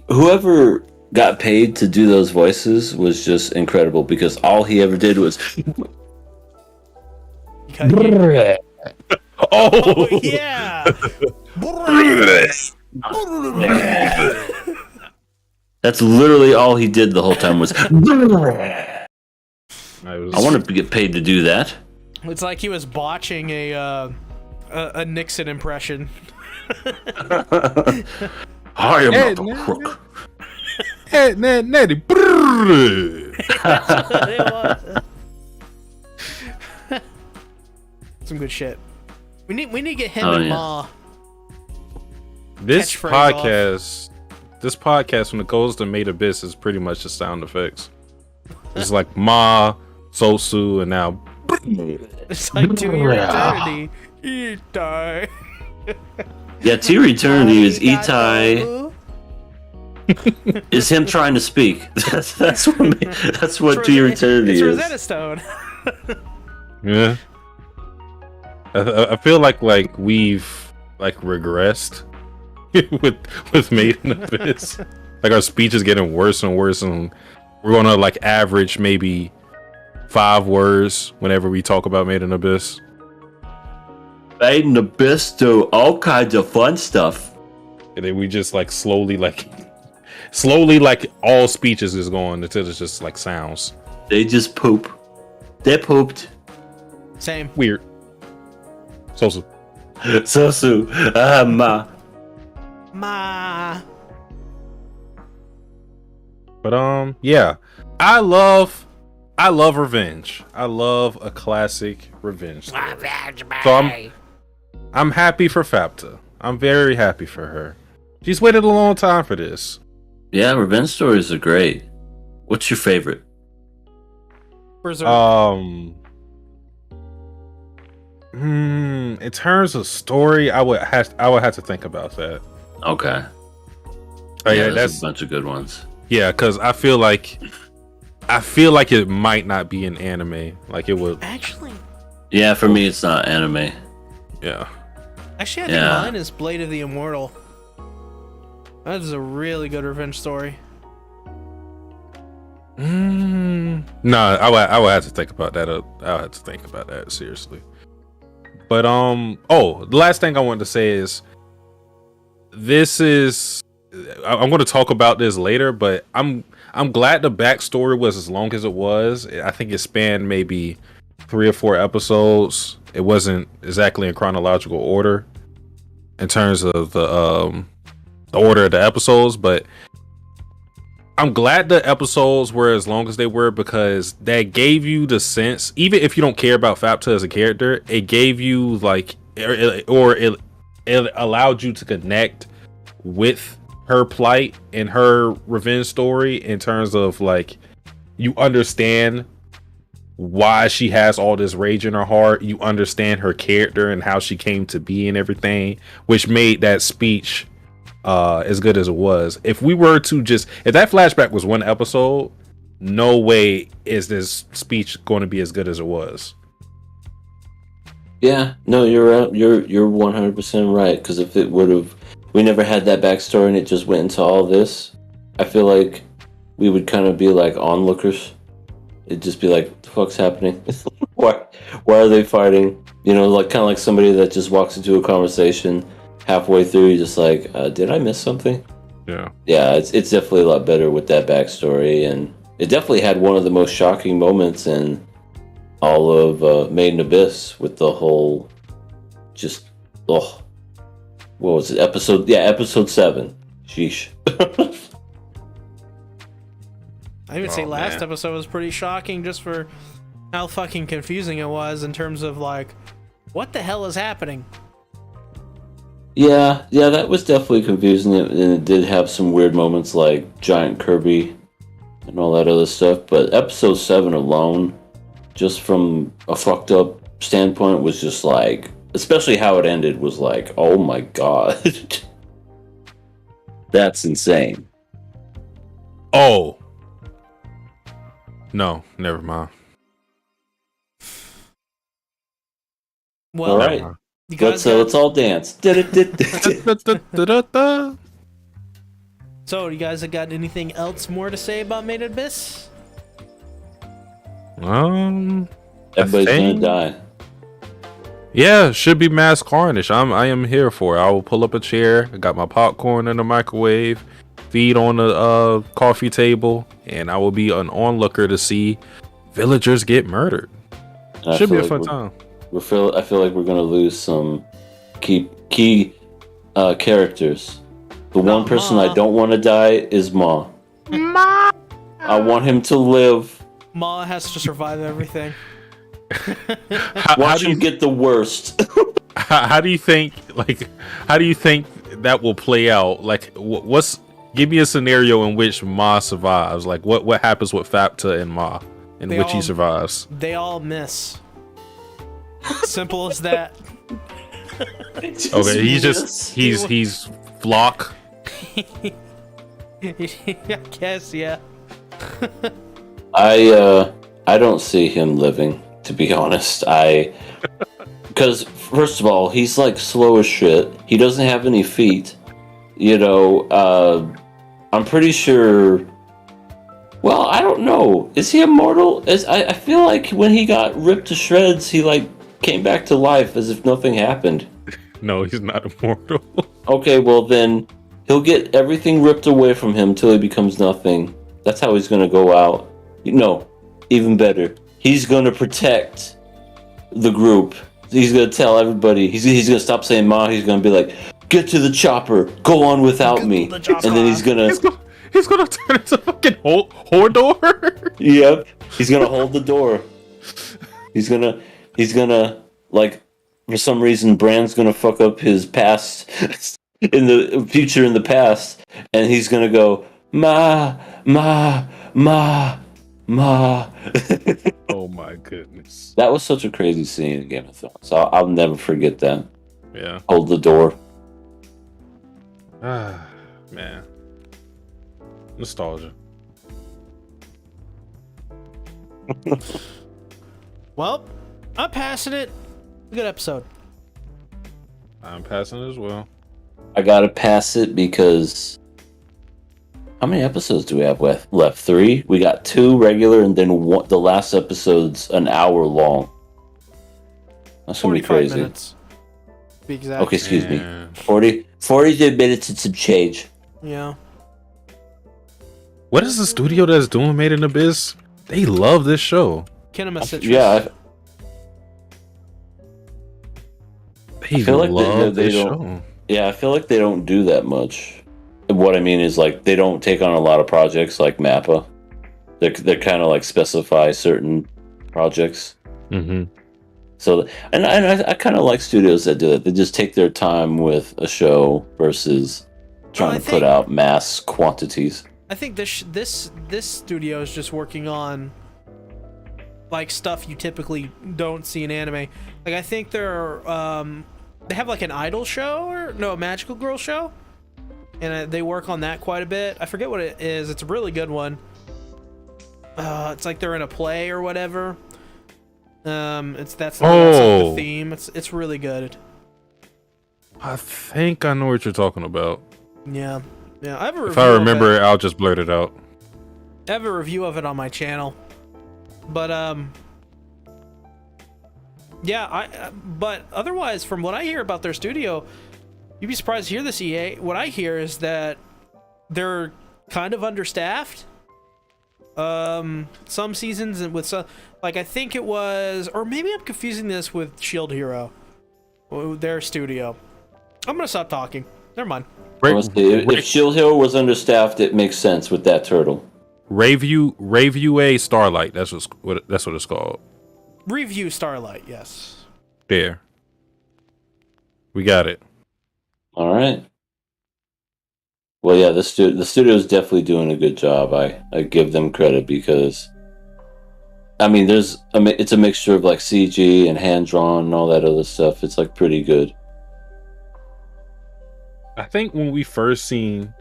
whoever got paid to do those voices was just incredible because all he ever did was oh yeah. That's literally all he did the whole time was. I was, want to get paid to do that. It's like he was botching a Nixon impression. I am not the crook. hey, Nettie. Some good shit. We need to get him Oh, and yeah. Ma. This Catchphrase podcast, when it goes to Made Abyss, is pretty much just sound effects. It's like Ma, Sosu, and now. It's like to your eternity. Itai. Yeah, to your eternity is Itai. Is him trying to speak. That's what to your eternity it's is. Rosetta Stone. Yeah. I feel like we've regressed with Made in Abyss. Like our speech is getting worse and worse, and we're gonna average maybe 5 words whenever we talk about Made in Abyss. Made in Abyss do all kinds of fun stuff. And then we just slowly all speeches is going until it's just sounds. They just poop. They pooped. Same. Weird. So Sosu. Ma. Ma. But yeah. I love revenge. I love a classic revenge story. So I'm happy for Fapta. I'm very happy for her. She's waited a long time for this. Yeah, revenge stories are great. What's your favorite? Berserk. In terms of story, I would have to think about that. Okay. Oh, yeah, yeah, that's a bunch of good ones. Yeah, because I feel like it might not be an anime. Like it would. Actually, Yeah, for me, it's not anime. Yeah. I think mine is Blade of the Immortal. That is a really good revenge story. No, I would have to think about that. I'll have to think about that seriously. But the last thing I wanted to say is, I'm going to talk about this later, but I'm glad the backstory was as long as it was. I think it spanned maybe 3 or 4 episodes. It wasn't exactly in chronological order in terms of the order of the episodes, but I'm glad the episodes were as long as they were, because that gave you the sense, even if you don't care about Fapta as a character, it gave you it allowed you to connect with her plight and her revenge story in terms of you understand why she has all this rage in her heart. You understand her character and how she came to be and everything, which made that speech as good as it was. If that flashback was 1 episode, no way is this speech going to be as good as it was. Yeah, no, you're right. You're 100% right. Because if we never had that backstory and it just went into all this, I feel like we would kind of be like onlookers. It'd just be like, what the fuck's happening? Why are they fighting? Kind of like somebody that just walks into a conversation halfway through, you're just like, did I miss something? Yeah. Yeah, it's definitely a lot better with that backstory, and it definitely had one of the most shocking moments in all of Made in Abyss with the whole what was it? Episode 7. Sheesh. I would say last episode was pretty shocking just for how fucking confusing it was in terms of what the hell is happening? Yeah, that was definitely confusing, and it did have some weird moments like Giant Kirby and all that other stuff, but episode 7 alone, just from a fucked up standpoint, was just especially how it ended, was oh my god. That's insane. Oh. No, never mind. Well, All right, you guys let's all dance. So, you guys have got anything else more to say about Made in Abyss? Everybody's gonna die. Yeah, should be Mass Carnage. I am here for it. I will pull up a chair. I got my popcorn in the microwave, feed on the coffee table, and I will be an onlooker to see villagers get murdered. Should be a fun time. I feel like we're gonna lose some key characters. The one person I don't want to die is Ma. Ma. I want him to live. Ma has to survive everything. Watch him get the worst. How do you think? How do you think that will play out? Like, give me a scenario in which Ma survives. Like, what happens with Fapta and Ma, in which he survives? They all miss. Simple as that. Okay, he's Flock. I guess, yeah. I don't see him living, to be honest. Because first of all, he's like slow as shit. He doesn't have any feet. I'm pretty sure. Well, I don't know. Is he immortal? I feel like when he got ripped to shreds, he like came back to life as if nothing happened. No, he's not immortal. Okay, well then he'll get everything ripped away from him till he becomes nothing. That's how he's gonna go out. No, even better. He's gonna protect the group. He's gonna tell everybody. He's gonna stop saying Ma. He's gonna be like, "Get to the chopper. Go on without me." And then he's gonna turn into fucking Hodor. Yep. He's gonna hold the door. He's gonna like, for some reason, Bran's gonna fuck up his past in the future in the past, and he's gonna go, Ma. Oh my goodness. That was such a crazy scene in Game of Thrones. I'll never forget that. Yeah. Hold the door. Ah, man. Nostalgia. Well, I'm passing it. Good episode. I'm passing it as well. I gotta pass it because how many episodes do we have left? 3? We got 2 regular, and then the last episode's an hour long. That's gonna be crazy. Minutes. Be exact. Okay, excuse me. 42 minutes and some change. Yeah. What is the studio that's doing Made in Abyss? They love this show. Kinema Citrus. Yeah. I feel like they don't. Yeah, I feel like they don't do that much. What I mean is, like, they don't take on a lot of projects like Mappa. They kind of like specify certain projects. Mm-hmm. So, and I kind of like studios that do it. They just take their time with a show versus trying to put out mass quantities. I think this studio is just working on like stuff you typically don't see in anime. Like, I think they have like an idol show a magical girl show, and they work on that quite a bit. I forget what it is. It's a really good one. It's like they're in a play or whatever. That's like the theme. It's really good. I think I know what you're talking about. Yeah. I have a review. If I remember it, I'll just blurt it out. I have a review of it on my channel, but but otherwise, from what I hear about their studio, you'd be surprised to hear this, EA. What I hear is that they're kind of understaffed. Some seasons and with some, like, I think it was, or maybe I'm confusing this with Shield Hero, their studio. I'm gonna stop talking. Never mind. If Shield Hero was understaffed, it makes sense with that turtle. Review A Starlight. That's what it's called. Review Starlight. Yes. There. We got it. All right. Well, yeah, the studio is definitely doing a good job. I give them credit because, I mean, it's a mixture of like CG and hand drawn and all that other stuff. It's like pretty good. I think when we first seen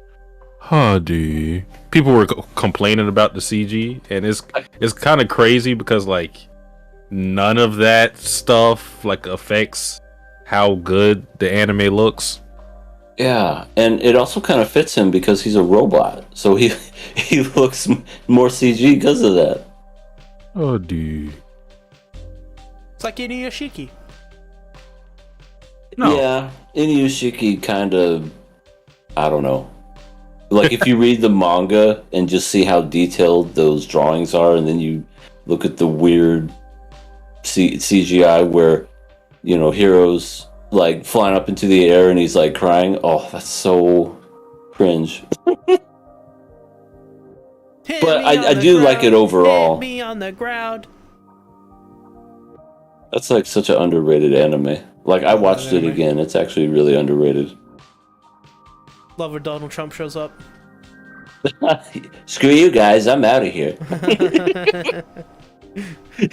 Hadi, people were complaining about the CG, and it's kind of crazy because like none of that stuff like affects how good the anime looks. Yeah, and it also kind of fits him because he's a robot, so he looks more CG because of that. Hadi. It's like Inuyashiki. No. Yeah, Inuyashiki kind of, I don't know. Like if you read the manga and just see how detailed those drawings are, and then you look at the weird CGI where, heroes like flying up into the air and he's like crying. Oh, that's so cringe. But I do like it overall. Hit me on the ground. That's like such an underrated anime. Like I watched it again. It's actually really underrated. Love when Donald Trump shows up. Screw you guys, I'm out of here.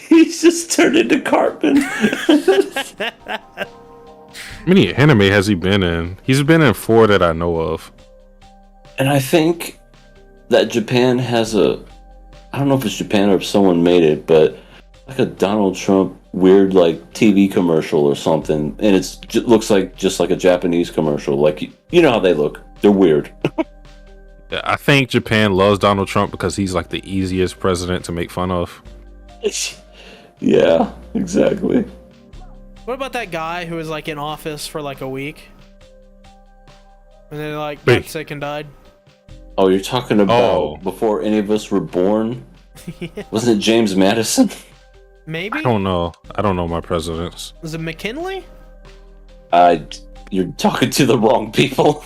He's just turned into Cartman. How many anime has he been in? He's been in 4 that I know of. And I think that Japan has I don't know if it's Japan or if someone made it, but like a Donald Trump weird like TV commercial or something, and it looks like just like a Japanese commercial. Like you know how they look. They're weird. I think Japan loves Donald Trump because he's like the easiest president to make fun of. Yeah, exactly. What about that guy who was like in office for like a week, and then like Wait. got sick and died? Oh, you're talking about before any of us were born? Yeah. Wasn't it James Madison? Maybe. I don't know my presidents. Was it McKinley? You're talking to the wrong people.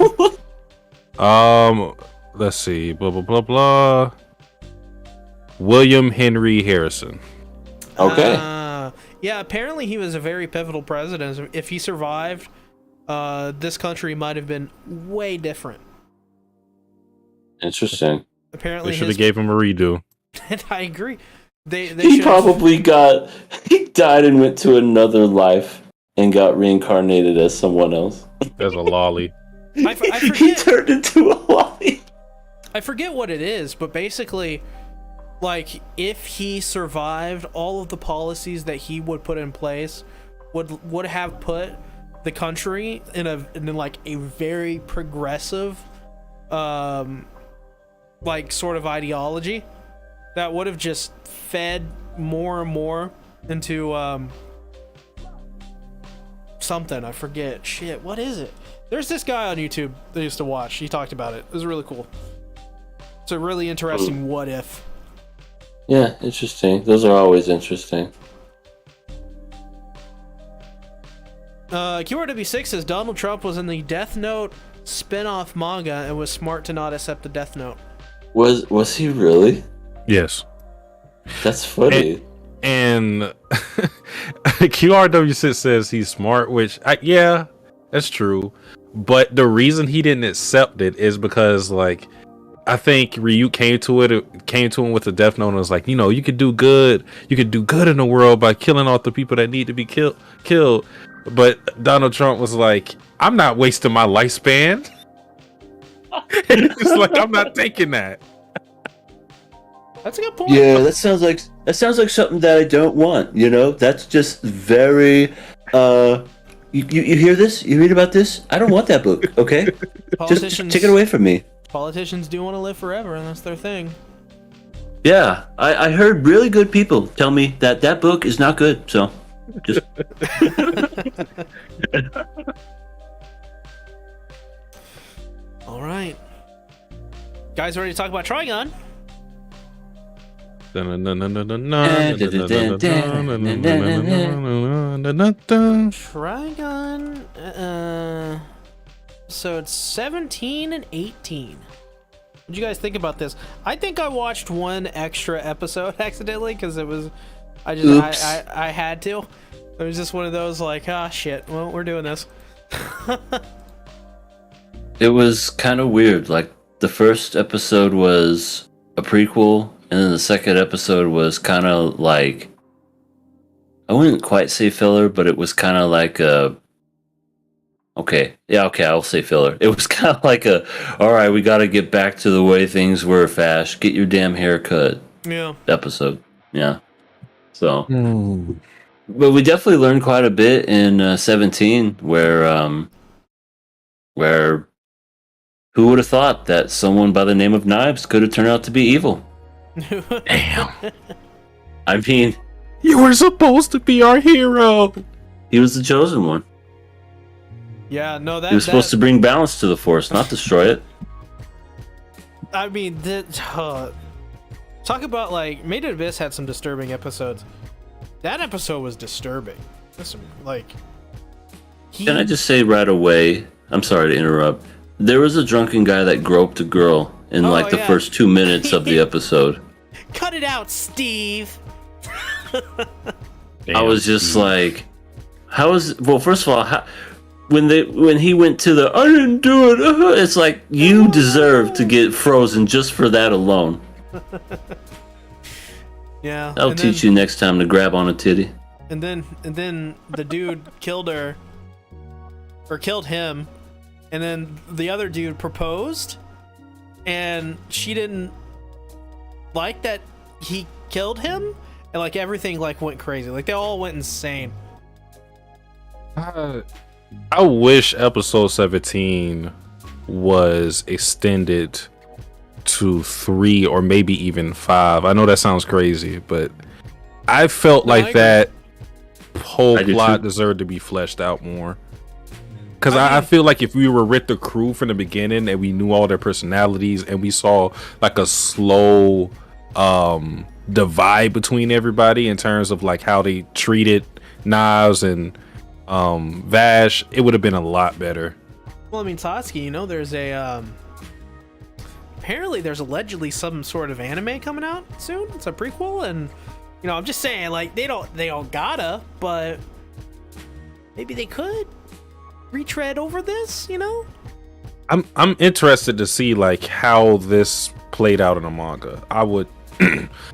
Let's see. Blah blah blah blah. William Henry Harrison. Okay. Yeah, apparently he was a very pivotal president. If he survived, this country might have been way different. Interesting. Apparently, They should have gave him a redo. I agree. They He probably he died and went to another life and got reincarnated as someone else. As a lolly. I forget. He turned into a lolly. I forget what it is, but basically, like, if he survived, all of the policies that he would put in place would have put the country in like a very progressive, like sort of ideology that would have just fed more and more into something. I forget. Shit, what is it? There's this guy on YouTube that I used to watch. He talked about it. It was really cool. It's a really interesting what if. Yeah, interesting. Those are always interesting. QRW6 says Donald Trump was in the Death Note spin-off manga and was smart to not accept the Death Note. Was he really? Yes. That's funny. And QRW6 says he's smart, which yeah, that's true. But the reason he didn't accept it is because, like, I think Ryuk came to him with a Death Note and was like, you could do good. You could do good in the world by killing all the people that need to be killed. But Donald Trump was like, I'm not wasting my lifespan. It's like, I'm not taking that. That's a good point. Yeah, that sounds like something that I don't want. That's just very. You hear this? You read about this? I don't want that book. Okay, just take it away from me. Politicians do want to live forever, and that's their thing. Yeah, I heard really good people tell me that book is not good. So, just. All right, guys, ready to talk about Trigun? Trigun, episode 17 and 18. What'd you guys think about this? I think I watched one extra episode accidentally because it was, I had to. It was just one of those like, shit, well, we're doing this. It was kind of weird. Like, the first episode was a prequel, and then the second episode was kind of like, I wouldn't quite say filler, but it was kind of like I'll say filler. It was kind of like all right, we got to get back to the way things were, Fash. Get your damn haircut. Yeah. Episode. Yeah. So, but we definitely learned quite a bit in 17, where who would have thought that someone by the name of Knives could have turned out to be evil? Damn. I mean, you were supposed to be our hero. he was the chosen one. Yeah, no, He was supposed to bring balance to the Force, not destroy it. I mean, talk about like Made in Abyss had some disturbing episodes. That episode was disturbing. Listen, like, Can I just say right away? I'm sorry to interrupt. There was a drunken guy that groped a girl in the first 2 minutes of the episode. Cut it out, Steve. I was just like, how is? Well, first of all, when he went to the I didn't do it. It's like you deserve to get frozen just for that alone. Yeah, I'll teach you next time to grab on a titty. And then the dude killed her, or killed him, and then the other dude proposed, and she didn't like that he killed him, and like everything like went crazy. Like they all went insane. I wish episode 17 was extended to 3 or maybe even 5. I know that sounds crazy, but I felt like that whole plot deserved to be fleshed out more. Because I feel like if we were with the crew from the beginning and we knew all their personalities and we saw like a slow divide between everybody in terms of like how they treated Knives and Vash, it would have been a lot better. Well, I mean, Satsuki, you know, there's a apparently there's allegedly some sort of anime coming out soon. It's a prequel, and you know, I'm just saying, like, they don't gotta, but maybe they could retread over this, you know? I'm interested to see like how this played out in a manga. I would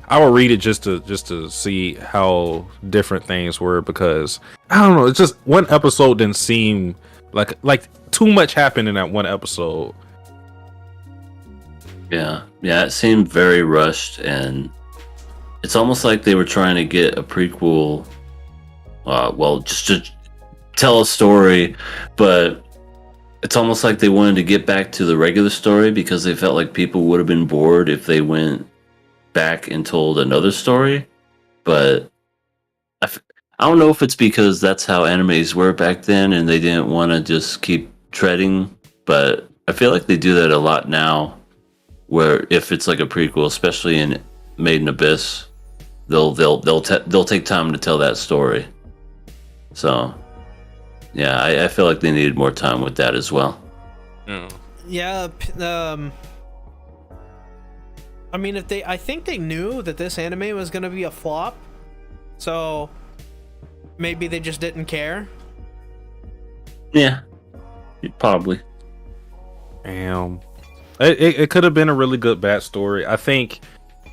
I would read it just to see how different things were, because I don't know, it's just one episode didn't seem like too much happened in that one episode. Yeah, it seemed very rushed, and it's almost like they were trying to get a prequel, just to tell a story, but it's almost like they wanted to get back to the regular story because they felt like people would have been bored if they went back and told another story. But I don't know if it's because that's how animes were back then and they didn't want to just keep treading, but I feel like they do that a lot now, where if it's like a prequel, especially in Made in Abyss, they'll take time to tell that story. So yeah, I feel like they needed more time with that as well. Yeah, I mean, I think they knew that this anime was going to be a flop, so maybe they just didn't care. Yeah, probably. Damn. It could have been a really good backstory. I think,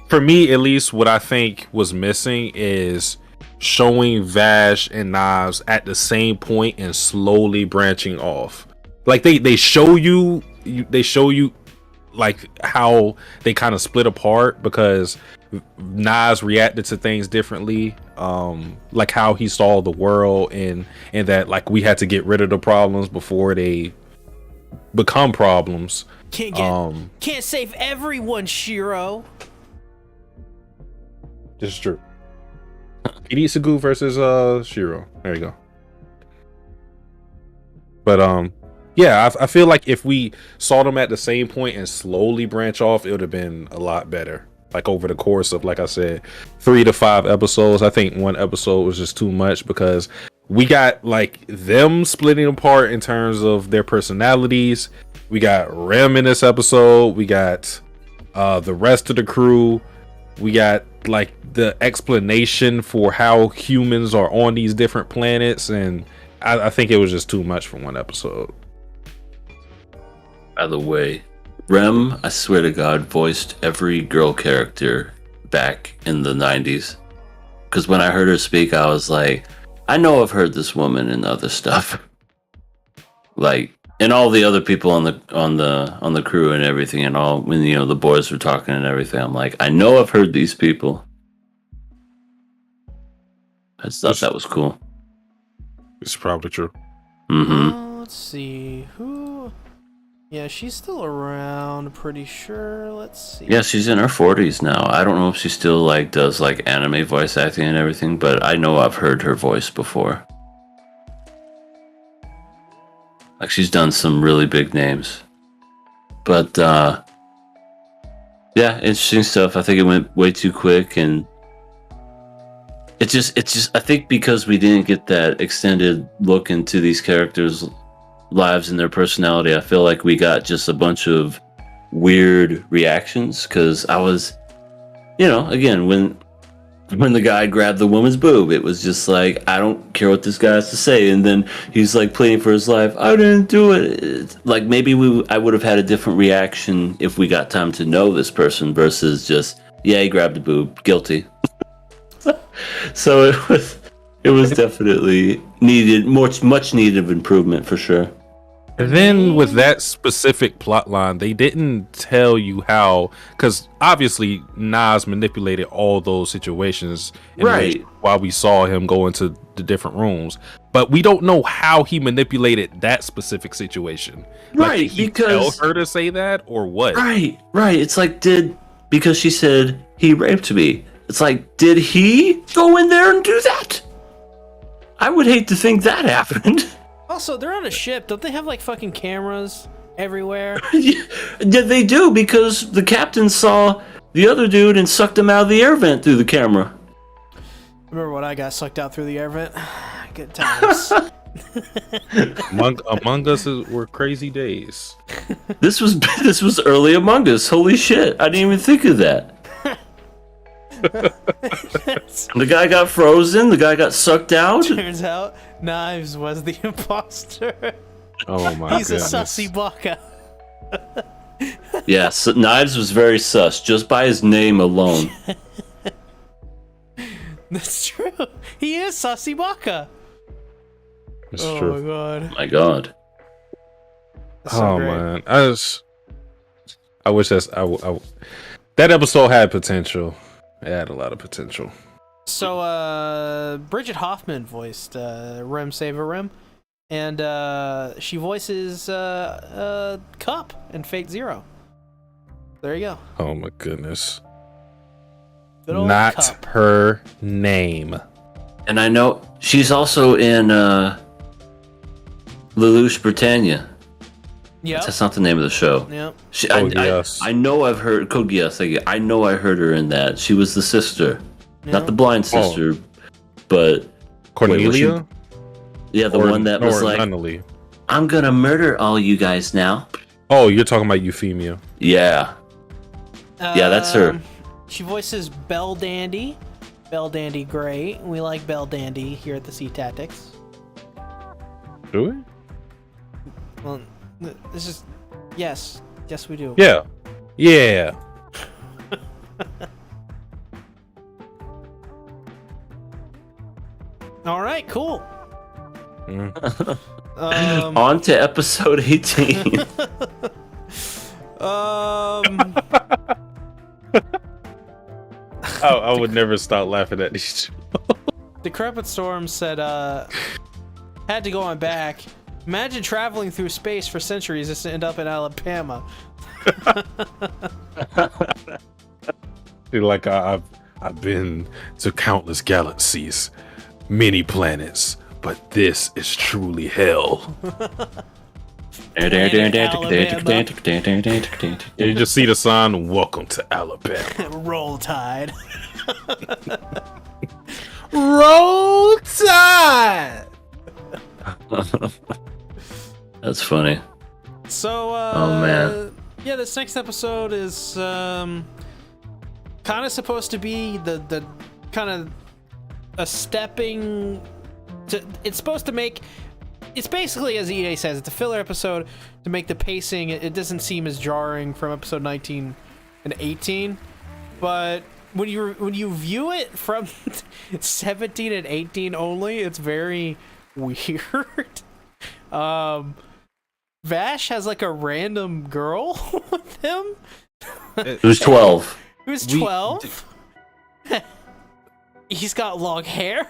for me at least, what I think was missing is showing Vash and Knives at the same point and slowly branching off. Like they show you like how they kind of split apart because Knives reacted to things differently, like how he saw the world and that like we had to get rid of the problems before they become problems. Can't save everyone, Shiro. This is true. Irisagu versus Shiro. There you go. But yeah, I feel like if we saw them at the same point and slowly branch off, it would have been a lot better. Like over the course of, like I said, 3 to 5 episodes. I think one episode was just too much because we got like them splitting apart in terms of their personalities. We got Rem in this episode. We got the rest of the crew. We got like the explanation for how humans are on these different planets, and I think it was just too much for one episode. By the way, Rem, I swear to God, voiced every girl character back in the 90s. Because when I heard her speak, I was like, I know I've heard this woman in other stuff. Like, and all the other people on the crew and everything, and all when the boys were talking and everything, I'm like, I know I've heard these people. I just thought that was cool. It's probably true. Let's see who. Yeah, she's still around, pretty sure. Let's see. Yeah, she's in her 40s now. I don't know if she still like does like anime voice acting and everything, but I know I've heard her voice before. Like she's done some really big names. But yeah, interesting stuff. I think it went way too quick, and it's just I think because we didn't get that extended look into these characters' lives and their personality, I feel like we got just a bunch of weird reactions, because I was, again, when the guy grabbed the woman's boob, it was just like, I don't care what this guy has to say, and then he's like pleading for his life. I didn't do it. Like maybe I would have had a different reaction if we got time to know this person versus just, yeah, he grabbed the boob, guilty. So it was definitely needed, much needed improvement for sure. And then with that specific plot line, they didn't tell you how, because obviously Nas manipulated all those situations, right? While we saw him go into the different rooms, but we don't know how he manipulated that specific situation. Right? Like, did he tell her to say that, or what? Right. It's like, because she said he raped me. It's like, did he go in there and do that? I would hate to think that happened. Also, they're on a ship. Don't they have like fucking cameras everywhere? Yeah, they do, because the captain saw the other dude and sucked him out of the air vent through the camera. Remember when I got sucked out through the air vent? Good times. Among Us were crazy days. This was early Among Us. Holy shit! I didn't even think of that. The guy got frozen. The guy got sucked out. Turns out Knives was the imposter. Oh my! He's goodness. a sussy baka. Yeah, Knives was very sus just by his name alone. That's true. He is sussy baka. It's oh true. my god. My god. That's so great. Man, I wish that episode had potential. It had a lot of potential. So, Bridget Hoffman voiced Rem Saver Rem, and she voices Cup in Fate Zero. There you go. Oh my goodness. Good old Not Cup. her name. And I know she's also in Lelouch Britannia. Yep. That's not the name of the show. Yep. Yes. I know I've heard Code Geass. I know I heard her in that. She was the sister, not the blind sister, but Cornelia. Yeah, the one that was like, Nunnally. I'm gonna murder all you guys now. Oh, you're talking about Euphemia. Yeah. Yeah, that's her. She voices Belle Dandy. Belle Dandy, great. We like Belle Dandy here at the Sea Tactics. Do we? Well, this is yes, we do. Yeah. Yeah. All right, cool. On to episode 18. I would never stop laughing at these two. Decrepit Storm said, had to go on back. Imagine traveling through space for centuries just to end up in Alabama. Like I've been to countless galaxies, many planets, but this is truly hell. You just see the sign, "Welcome to Alabama." Roll Tide. Roll Tide. That's funny. So, oh man, yeah, this next episode is kind of supposed to be the kind of a stepping to. It's supposed to make. It's basically, as EA says, it's a filler episode to make the pacing. It doesn't seem as jarring from episode 19 and 18, but when you view it from 17 and 18 only, it's very weird. Vash has like a random girl with him. Who's 12? Who's 12? He's got long hair.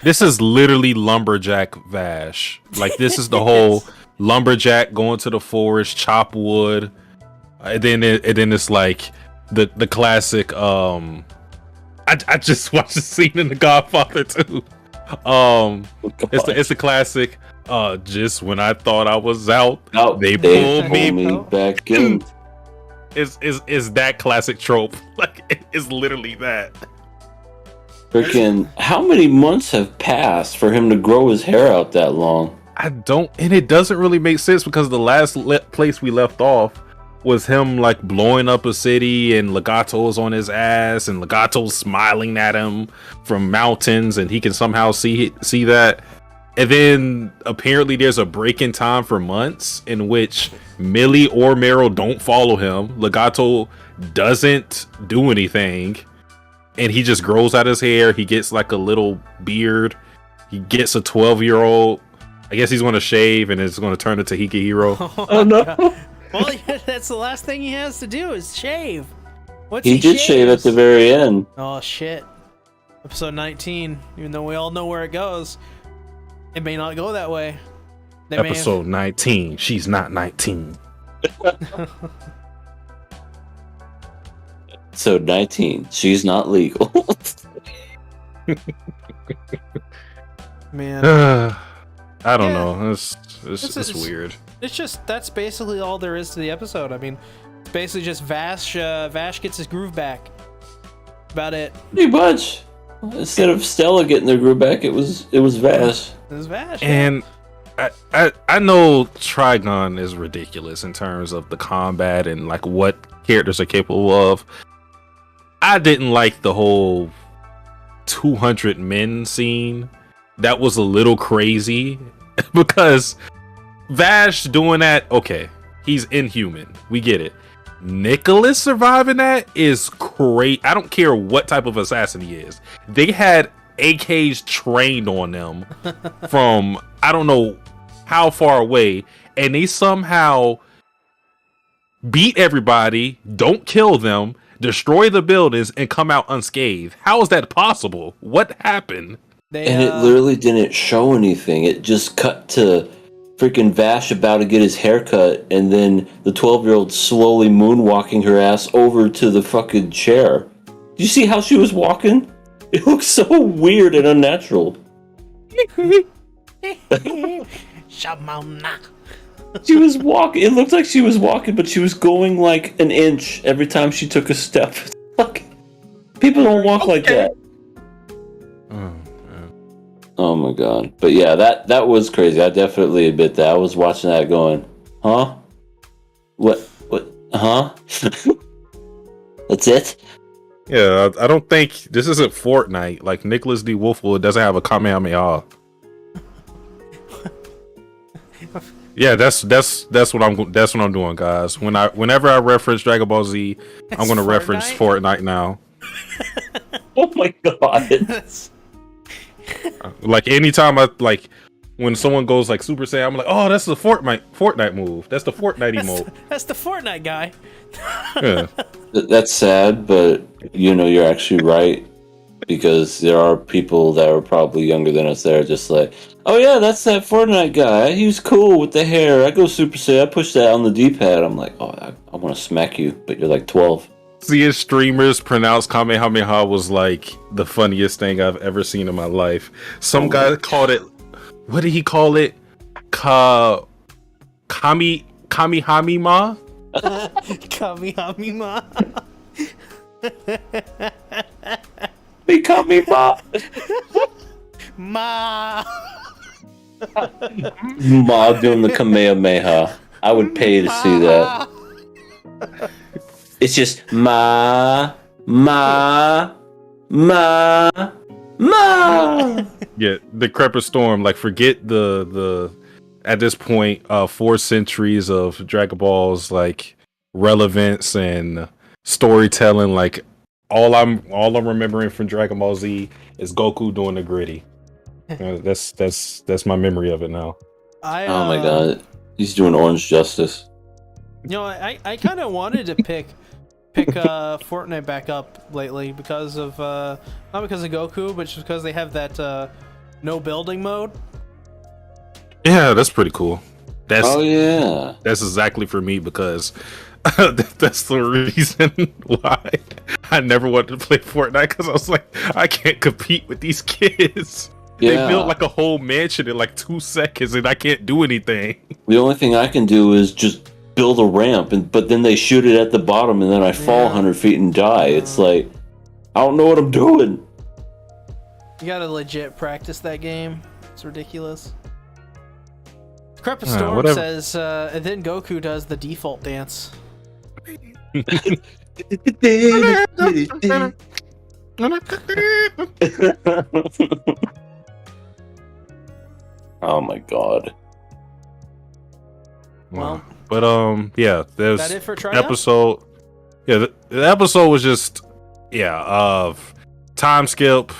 This is literally lumberjack Vash. Like, this is the whole lumberjack going to the forest, chop wood, and then it's like the classic. I just watched the scene in The Godfather too. It's the classic. Just when I thought I was out, Oh, they pulled pulled me. me back in. Is that classic trope? Like, it's literally that. Freaking, how many months have passed for him to grow his hair out that long? I don't, and it doesn't really make sense because the last place we left off was him like blowing up a city and Legato's on his ass and Legato's smiling at him from mountains and he can somehow see that. And then apparently there's a break in time for months in which Millie or Meryl don't follow him. Legato doesn't do anything and he just grows out his hair. He gets like a little beard. He gets a 12-year-old. I guess he's going to shave and it's going to turn into Hikihiro. Oh no. Well, yeah, that's the last thing he has to do is shave. He did shave at the very end. Oh shit. Episode 19, even though we all know where it goes, it may not go that way. Episode 19, she's not 19. Episode 19, she's not legal. Man. I don't know. It's weird. It's just, that's basically all there is to the episode. I mean, it's basically just Vash gets his groove back. About it. Pretty much. Instead of Stella getting their groove back, it was Vash. It was Vash. And I know Trigun is ridiculous in terms of the combat and like what characters are capable of. I didn't like the whole 200 men scene. That was a little crazy because Vash doing that, okay, he's inhuman. We get it. Nicholas surviving that is great. I don't care what type of assassin he is. They had AKs trained on them from I don't know how far away, and they somehow beat everybody, don't kill them, destroy the buildings, and come out unscathed. How is that possible? What happened? And it literally didn't show anything. It just cut to freaking Vash about to get his hair cut, and then the 12-year-old slowly moonwalking her ass over to the fucking chair. Do you see how she was walking? It looks so weird and unnatural. She was walking. It looked like she was walking, but she was going like an inch every time she took a step. Fuck. People don't walk like that. Oh my god. But yeah, that was crazy. I definitely admit that. I was watching that going, huh? What? Huh? That's it? Yeah, I don't think this isn't Fortnite. Like Nicholas D. Wolfwood doesn't have a Kamehameha. Yeah, that's what I'm doing, guys. Whenever I reference Dragon Ball Z, I'm going to reference Fortnite now. Oh my god. Like anytime when someone goes like Super Saiyan, I'm like, oh, that's the Fortnite move. That's the Fortnite emote. That's the Fortnite guy. Yeah. That's sad, but you're actually right, because there are people that are probably younger than us that are just like, oh yeah, that's that Fortnite guy. He was cool with the hair. I go Super Saiyan. I push that on the D-pad. I'm like, oh, I want to smack you, but you're like 12. Seeing streamers pronounce Kamehameha was like the funniest thing I've ever seen in my life. Some guy called it, what did he call it? Kamihamima? Kamihamima. Kamima. Ma. Ma doing the Kamehameha. I would pay to see that. It's just ma. Yeah, Decrepit Storm. Like, forget the at this point 4 centuries of Dragon Ball's like relevance and storytelling. Like, all I'm remembering from Dragon Ball Z is Goku doing the gritty. That's my memory of it now. Oh my god, he's doing Orange Justice. I kind of wanted to pick Fortnite back up lately because of not because of Goku, but just because they have that no building mode. Yeah, that's pretty cool. Yeah, that's exactly for me, because that's the reason why I never wanted to play Fortnite, because I was like, I can't compete with these kids. They Yeah. built like a whole mansion in like 2 seconds, and I can't do anything. The only thing I can do is just build a ramp, but then they shoot it at the bottom, and then I fall 100 feet and die. It's like, I don't know what I'm doing. You gotta legit practice that game. It's ridiculous. Creppa Storm says, and then Goku does the default dance. Oh my god. Well, but yeah, there's that it for Trigun? episode. Yeah, the episode was just time skip.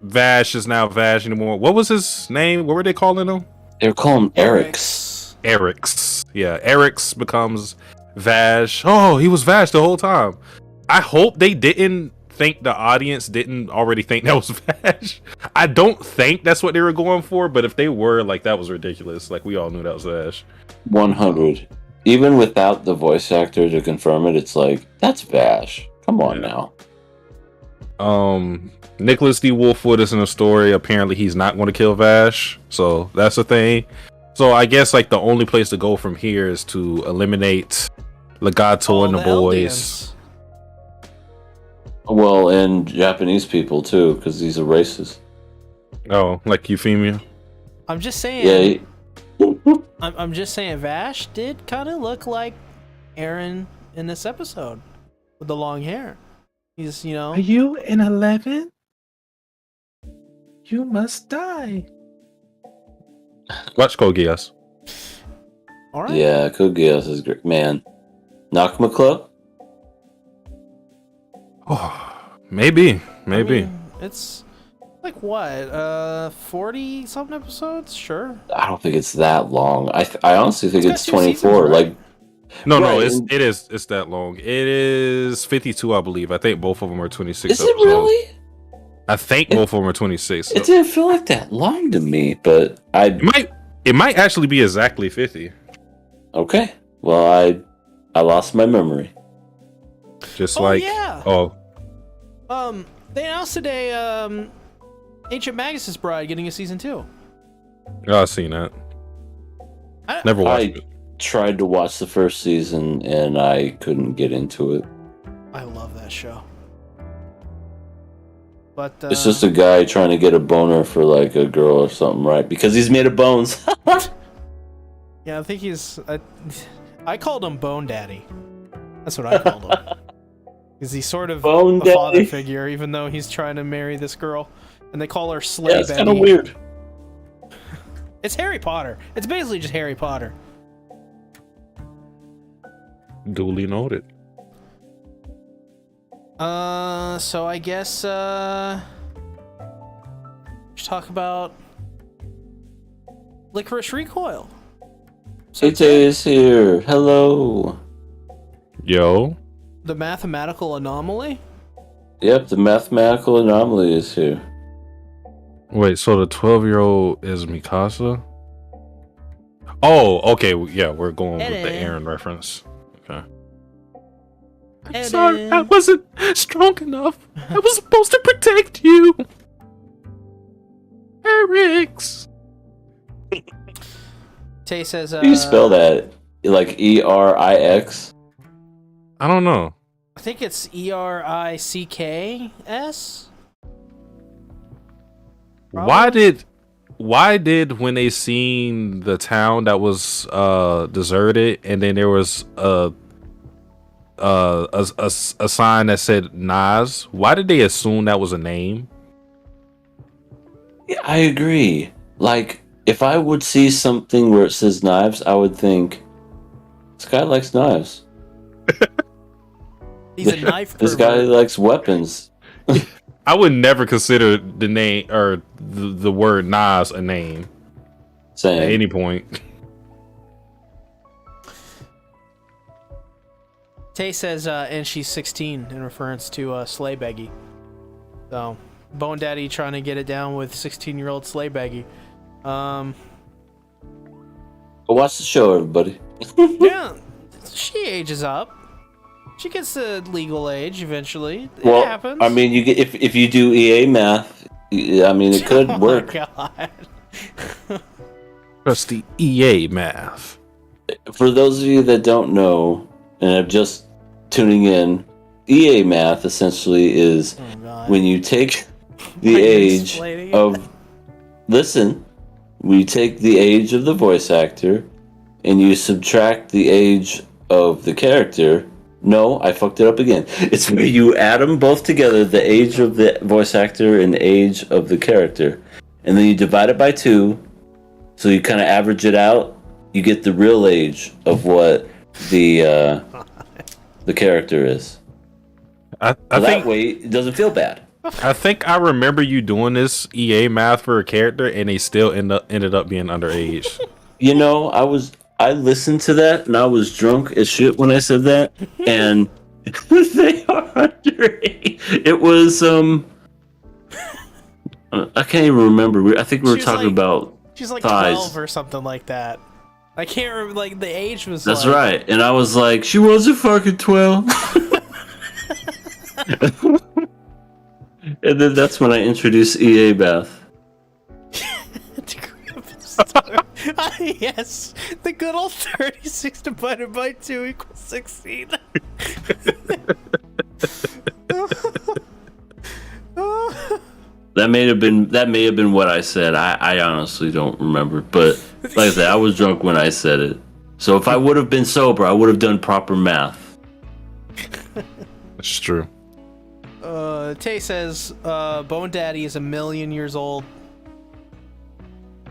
Vash is now Vash anymore. What was his name? What were they calling him? They were calling him Eric's. Eric's. Yeah, Eric's becomes Vash. Oh, he was Vash the whole time. I hope they didn't think the audience didn't already think that was Vash. I don't think that's what they were going for, but if they were, like, that was ridiculous. Like, we all knew that was Vash. 100. Even without the voice actor to confirm it, it's like, that's Vash. Come on now. Nicholas D. Wolfwood is in the story. Apparently, he's not going to kill Vash, so that's a thing. So I guess like the only place to go from here is to eliminate Legato and the boys. Well, and Japanese people too, because these are racist. Oh, like Euphemia. I'm just saying. Yeah. I'm just saying. Vash did kind of look like Aaron in this episode with the long hair. He's, you know. Are you an 11? You must die. Watch Code Geass. All right. Yeah, Code Geass is great. Man. Nakama Club? Oh, maybe. I mean, it's like what? 40 something episodes? Sure. I don't think it's that long. I honestly think it's 24. Seasons, right? Like, No, right. it's that long. It is 52, I believe. I think both of them are 26 Is episodes. it really? I think both of them are 26. It didn't feel like that long to me, but It might actually be exactly 50. Okay. Well, I lost my memory. Just Yeah. Oh, They announced today, Ancient Magus' Bride getting a season 2. I've seen that. Never watched it. Tried to watch the first season and I couldn't get into it. I love that show. But It's just a guy trying to get a boner for like a girl or something, right? Because he's made of bones. yeah, I think he's. I called him Bone Daddy. That's what I called him. Because he's sort of Bone a Daddy. father figure, even though he's trying to marry this girl, and they call her Slay Yeah, it's Betty. kind of weird. It's Harry Potter. It's basically just Harry Potter. Duly noted. So I guess let's talk about Lycoris Recoil. AJ is here. Hello. Yo. The mathematical anomaly. Yep, the mathematical anomaly is here. Wait, so the 12-year-old is Mikasa? Oh, okay. Yeah, we're going with the Aaron reference. Okay. I'm sorry, I wasn't strong enough. I was supposed to protect you. Eric's. Tay says, How do you spell that? Like ERIX? I don't know. I think it's ERICKS. Why did when they seen the town that was deserted and then there was a sign that said Nas, why did they assume that was a name? Yeah, I agree. Like, if I would see something where it says knives, I would think, this guy likes knives. He's a knife This guy likes weapons. I would never consider the name or the word Nas a name at Same. any point. Tay says, and she's 16 in reference to Slay Beggy. So, Bone Daddy trying to get it down with 16-year-old Slay Beggy. Go watch the show, everybody. Yeah, she ages up. She gets to legal age eventually. It happens. I mean, you get if you do EA math, I mean, it could work. Oh my god. That's the EA math. For those of you that don't know and are just tuning in, EA math essentially is when you take the age of... Listen, we take the age of the voice actor and you subtract the age of the character. No, I fucked it up again. It's where you add them both together, the age of the voice actor and the age of the character. And then you divide it by 2, so you kind of average it out. You get the real age of what the character is. I So think that way, it doesn't feel bad. I think I remember you doing this EA math for a character, and they still ended up being underage. You know, I listened to that, and I was drunk as shit when I said that, and they are underage. It was I can't even remember. I think we were talking about She's like thighs. 12 or something like that. I can't remember, like, the age was That's like... right. And I was like, she wasn't fucking 12. And then that's when I introduced EA Beth. Yes, the good old 36 divided by 2 equals 16. That may have been what I said. I honestly don't remember. But like I said, I was drunk when I said it. So if I would have been sober, I would have done proper math. That's true. Tay says, Bone Daddy is 1,000,000 years old.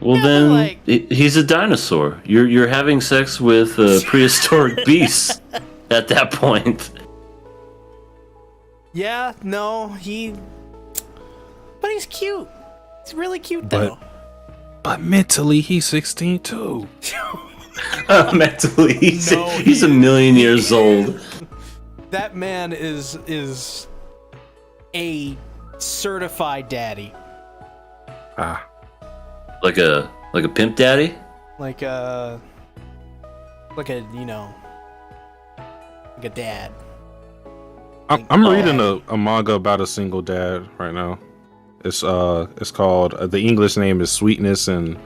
Well, Yeah, then like- he's a dinosaur. You're having sex with prehistoric beasts at that point. Yeah, no, but he's cute. He's really cute, though. But mentally, he's 16 too. Mentally, he's No, 1,000,000 years old. That man is a certified daddy. Ah, Like a pimp daddy. Like a like a dad. I'm reading a manga about a single dad right now. It's called the English name is Sweetness and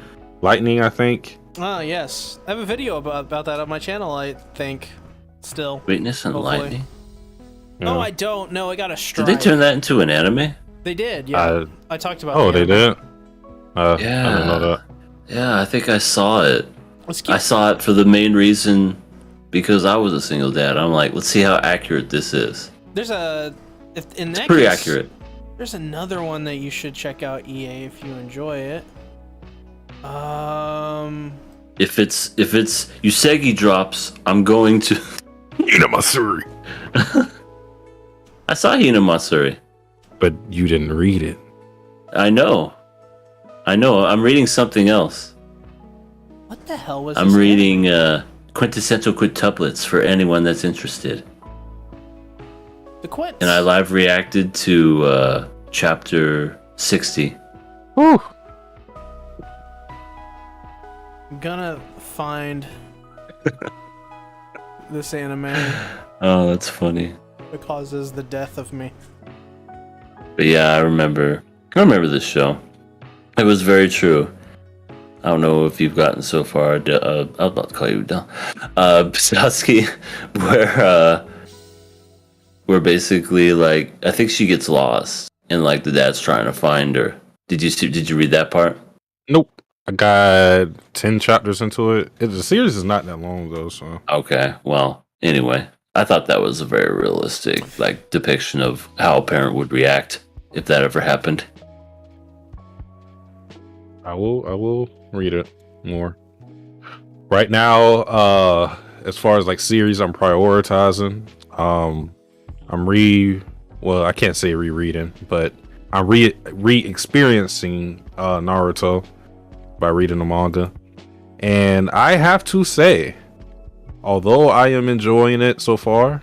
Lightning, I think. Oh, yes. I have a video about that on my channel, I think. Still. Sweetness and Hopefully. lightning. Yeah. Oh, I don't know. I got a strike. Did they turn that into an anime? They did, yeah. I talked about Oh, the they anime. did. I didn't know that. Yeah, I think I saw it. Let's keep I saw it for the main reason because I was a single dad. I'm like, let's see how accurate this is. There's a in that Pretty case, accurate. There's another one that you should check out, EA, if you enjoy it. If it's Usagi drops, I'm going to. Inamasuri. I saw Hinamatsuri. But you didn't read it. I know. I'm reading something else. What the hell was I'm this reading Quintessential Quintuplets for anyone that's interested. The Quits. And I live reacted to chapter 60. Whew. I'm gonna find this anime Oh, that's funny. that causes the death of me. But yeah, I remember this show. It was very true. I don't know if you've gotten so far. I was about to call you down. Psowski, where basically, like, I think she gets lost and like the dad's trying to find her. Did you read that part? Nope. I got 10 chapters into it. The series is not that long though, so. Okay. Well, anyway, I thought that was a very realistic like depiction of how a parent would react if that ever happened. I will read it more. Right now, as far as like series I'm prioritizing, I can't say rereading, but I'm re-experiencing Naruto by reading the manga. And I have to say, although I am enjoying it so far,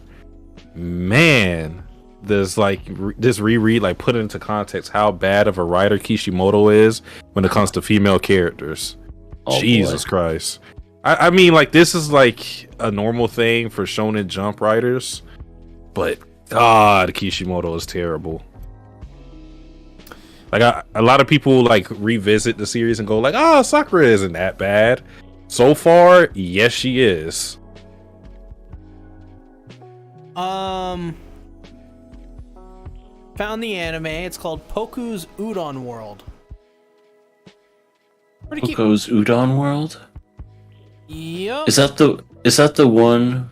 man, this reread like put into context how bad of a writer Kishimoto is when it comes to female characters. Oh, Jesus boy. Christ. I mean, like, this is like a normal thing for Shonen Jump writers, but God, Kishimoto is terrible. Like a lot of people like revisit the series and go like, "Oh, Sakura isn't that bad." So far, yes, she is. Found the anime. It's called Poku's Udon World. Pretty cute. Poku's Udon World? Yep. Is that the one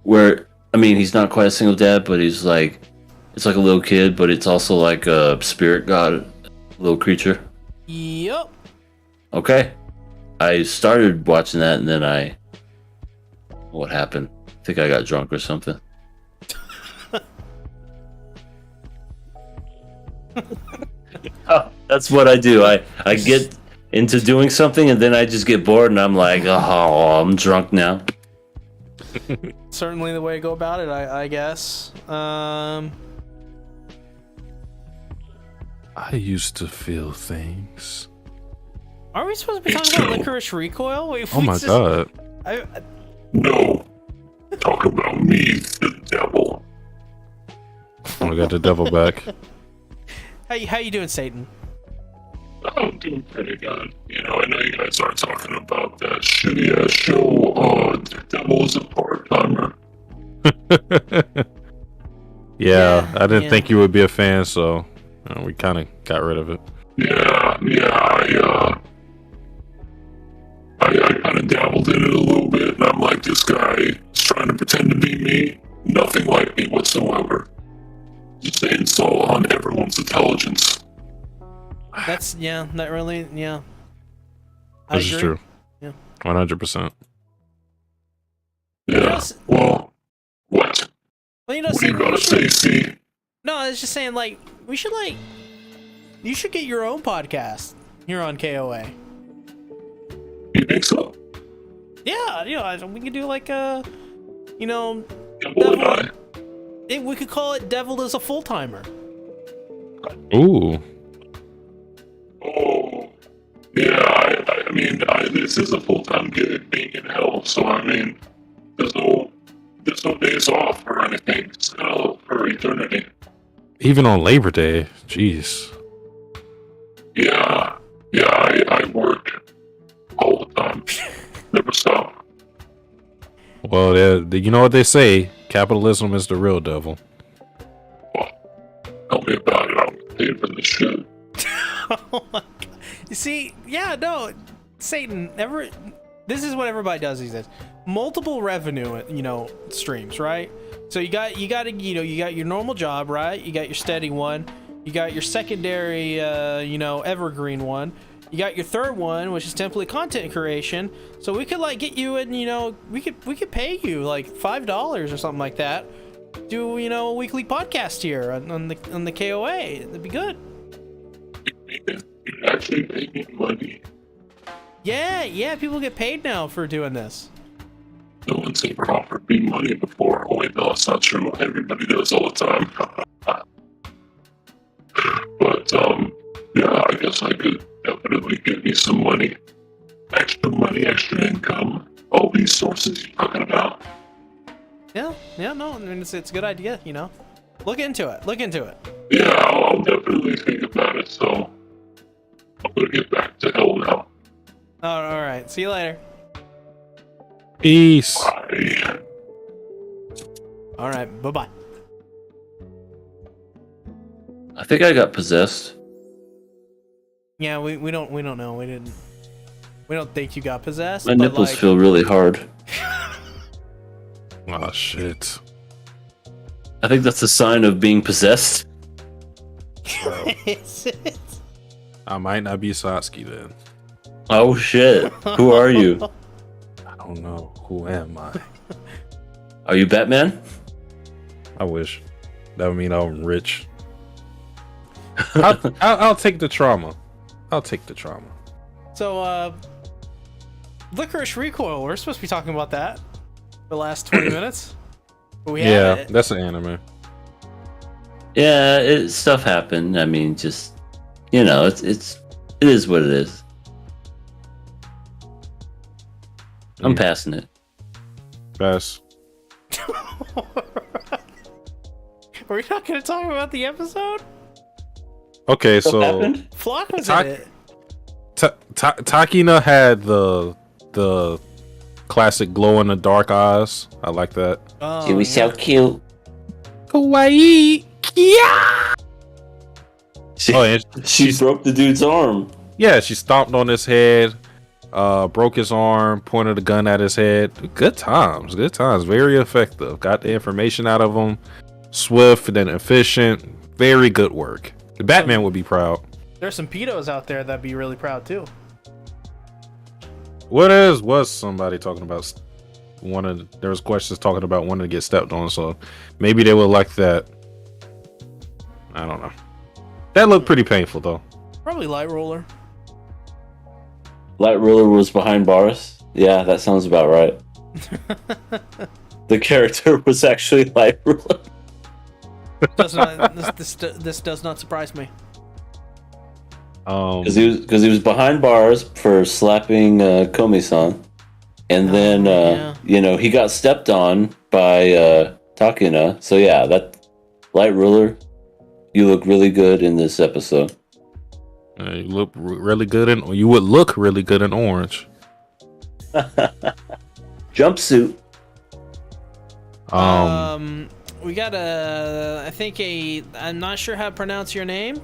where, I mean, he's not quite a single dad, but he's like, it's like a little kid, but it's also like a spirit god, little creature? Yep. Okay. I started watching that and then what happened? I think I got drunk or something. Oh, that's what I do. I get into doing something and then I just get bored and I'm like, oh, I'm drunk now. Certainly the way to go about it, I guess. I used to feel things. Are we supposed to be talking about Lycoris Recoil? Wait, Oh my god. No. Talk about me, the devil. I got the devil back. How you doing, Satan? I'm doing pretty good. You know, I know you guys are talking about that shitty ass show. The devil is a part-timer. Yeah, I didn't yeah. think you would be a fan, so we kind of got rid of it. Yeah, I kind of dabbled in it a little bit, and I'm like, this guy is trying to pretend to be me. Nothing like me whatsoever. Just an insult on everyone's intelligence. That's that really I This is agree. true. Yeah. 100%. Yeah. Well, what? Well, you know, What do you Satan, gotta say, C? no, I was just saying, like, you should get your own podcast here on KOA. You think so? Yeah, we could do like a, Devil and I. we could call it Devil as a full timer. Ooh. Oh, yeah. I mean, this is a full-time gig, being in hell. So I mean, there's no days off or anything. It's for eternity. Even on Labor Day. Jeez. Yeah. I work all the time. Never stop. Well, you know what they say? Capitalism is the real devil. Tell me about it. I'm paid for this shit. Oh my God. You see, Satan, this is what everybody does these days. Multiple revenue, streams, right? So you got your normal job, right? You got your steady one. You got your secondary, evergreen one. You got your third one, which is template content creation. So we could like get you in, we could pay you like $5 or something like that. Do a weekly podcast here on the KOA. That'd be good. You actually pay me money. Yeah, people get paid now for doing this. No one's ever offered me money before. Oh wait, no, it's not true. Everybody does all the time. But yeah, I guess I could definitely get me some money, extra income. All these sources you're talking about. Yeah, no, I mean it's a good idea. Look into it. Yeah, I'll definitely think about it. So I'm gonna get back to hell now. All right. See you later. Peace. Bye. All right. Bye. I think I got possessed. Yeah, we don't know. We don't think you got possessed. My but nipples feel really hard. Oh, shit. I think that's a sign of being possessed. Is it? I might not be Satsuki then. Oh shit. Who are you? I don't know. Who am I? Are you Batman? I wish. That would mean I'm rich. I'll take the trauma. So, Lycoris Recoil. We're supposed to be talking about that the last 20 minutes. But we Yeah, haven't. that's an anime. Yeah, stuff happened. I mean, just it is what it is. I'm passing it. Pass. Are we not going to talk about the episode? Okay, What so happened? Flock was Ta- in it. Takina had the classic glow in the dark eyes. I like that. Oh, She was so yeah. cute. Kawaii. Yeah. She, Oh, and she she's broke the dude's arm. yeah. She stomped on his head, broke his arm, pointed a gun at his head. Good times. Good times. Very effective. Got the information out of him. Swift and efficient. Very good work. The Batman would be proud. There's some pedos out there that'd be really proud too. Was somebody talking about there was questions talking about wanting to get stepped on, so maybe they would like that. I don't know. That looked pretty painful though. Probably Light Roller. Light Ruler was behind bars. Yeah, that sounds about right. The character was actually Light Ruler. This does not surprise me. Because he was behind bars for slapping Komi-san, and then he got stepped on by Takina. So yeah, that Light Ruler, you look really good in this episode. You look really good you would look really good in orange. Jumpsuit. We got I'm not sure how to pronounce your name,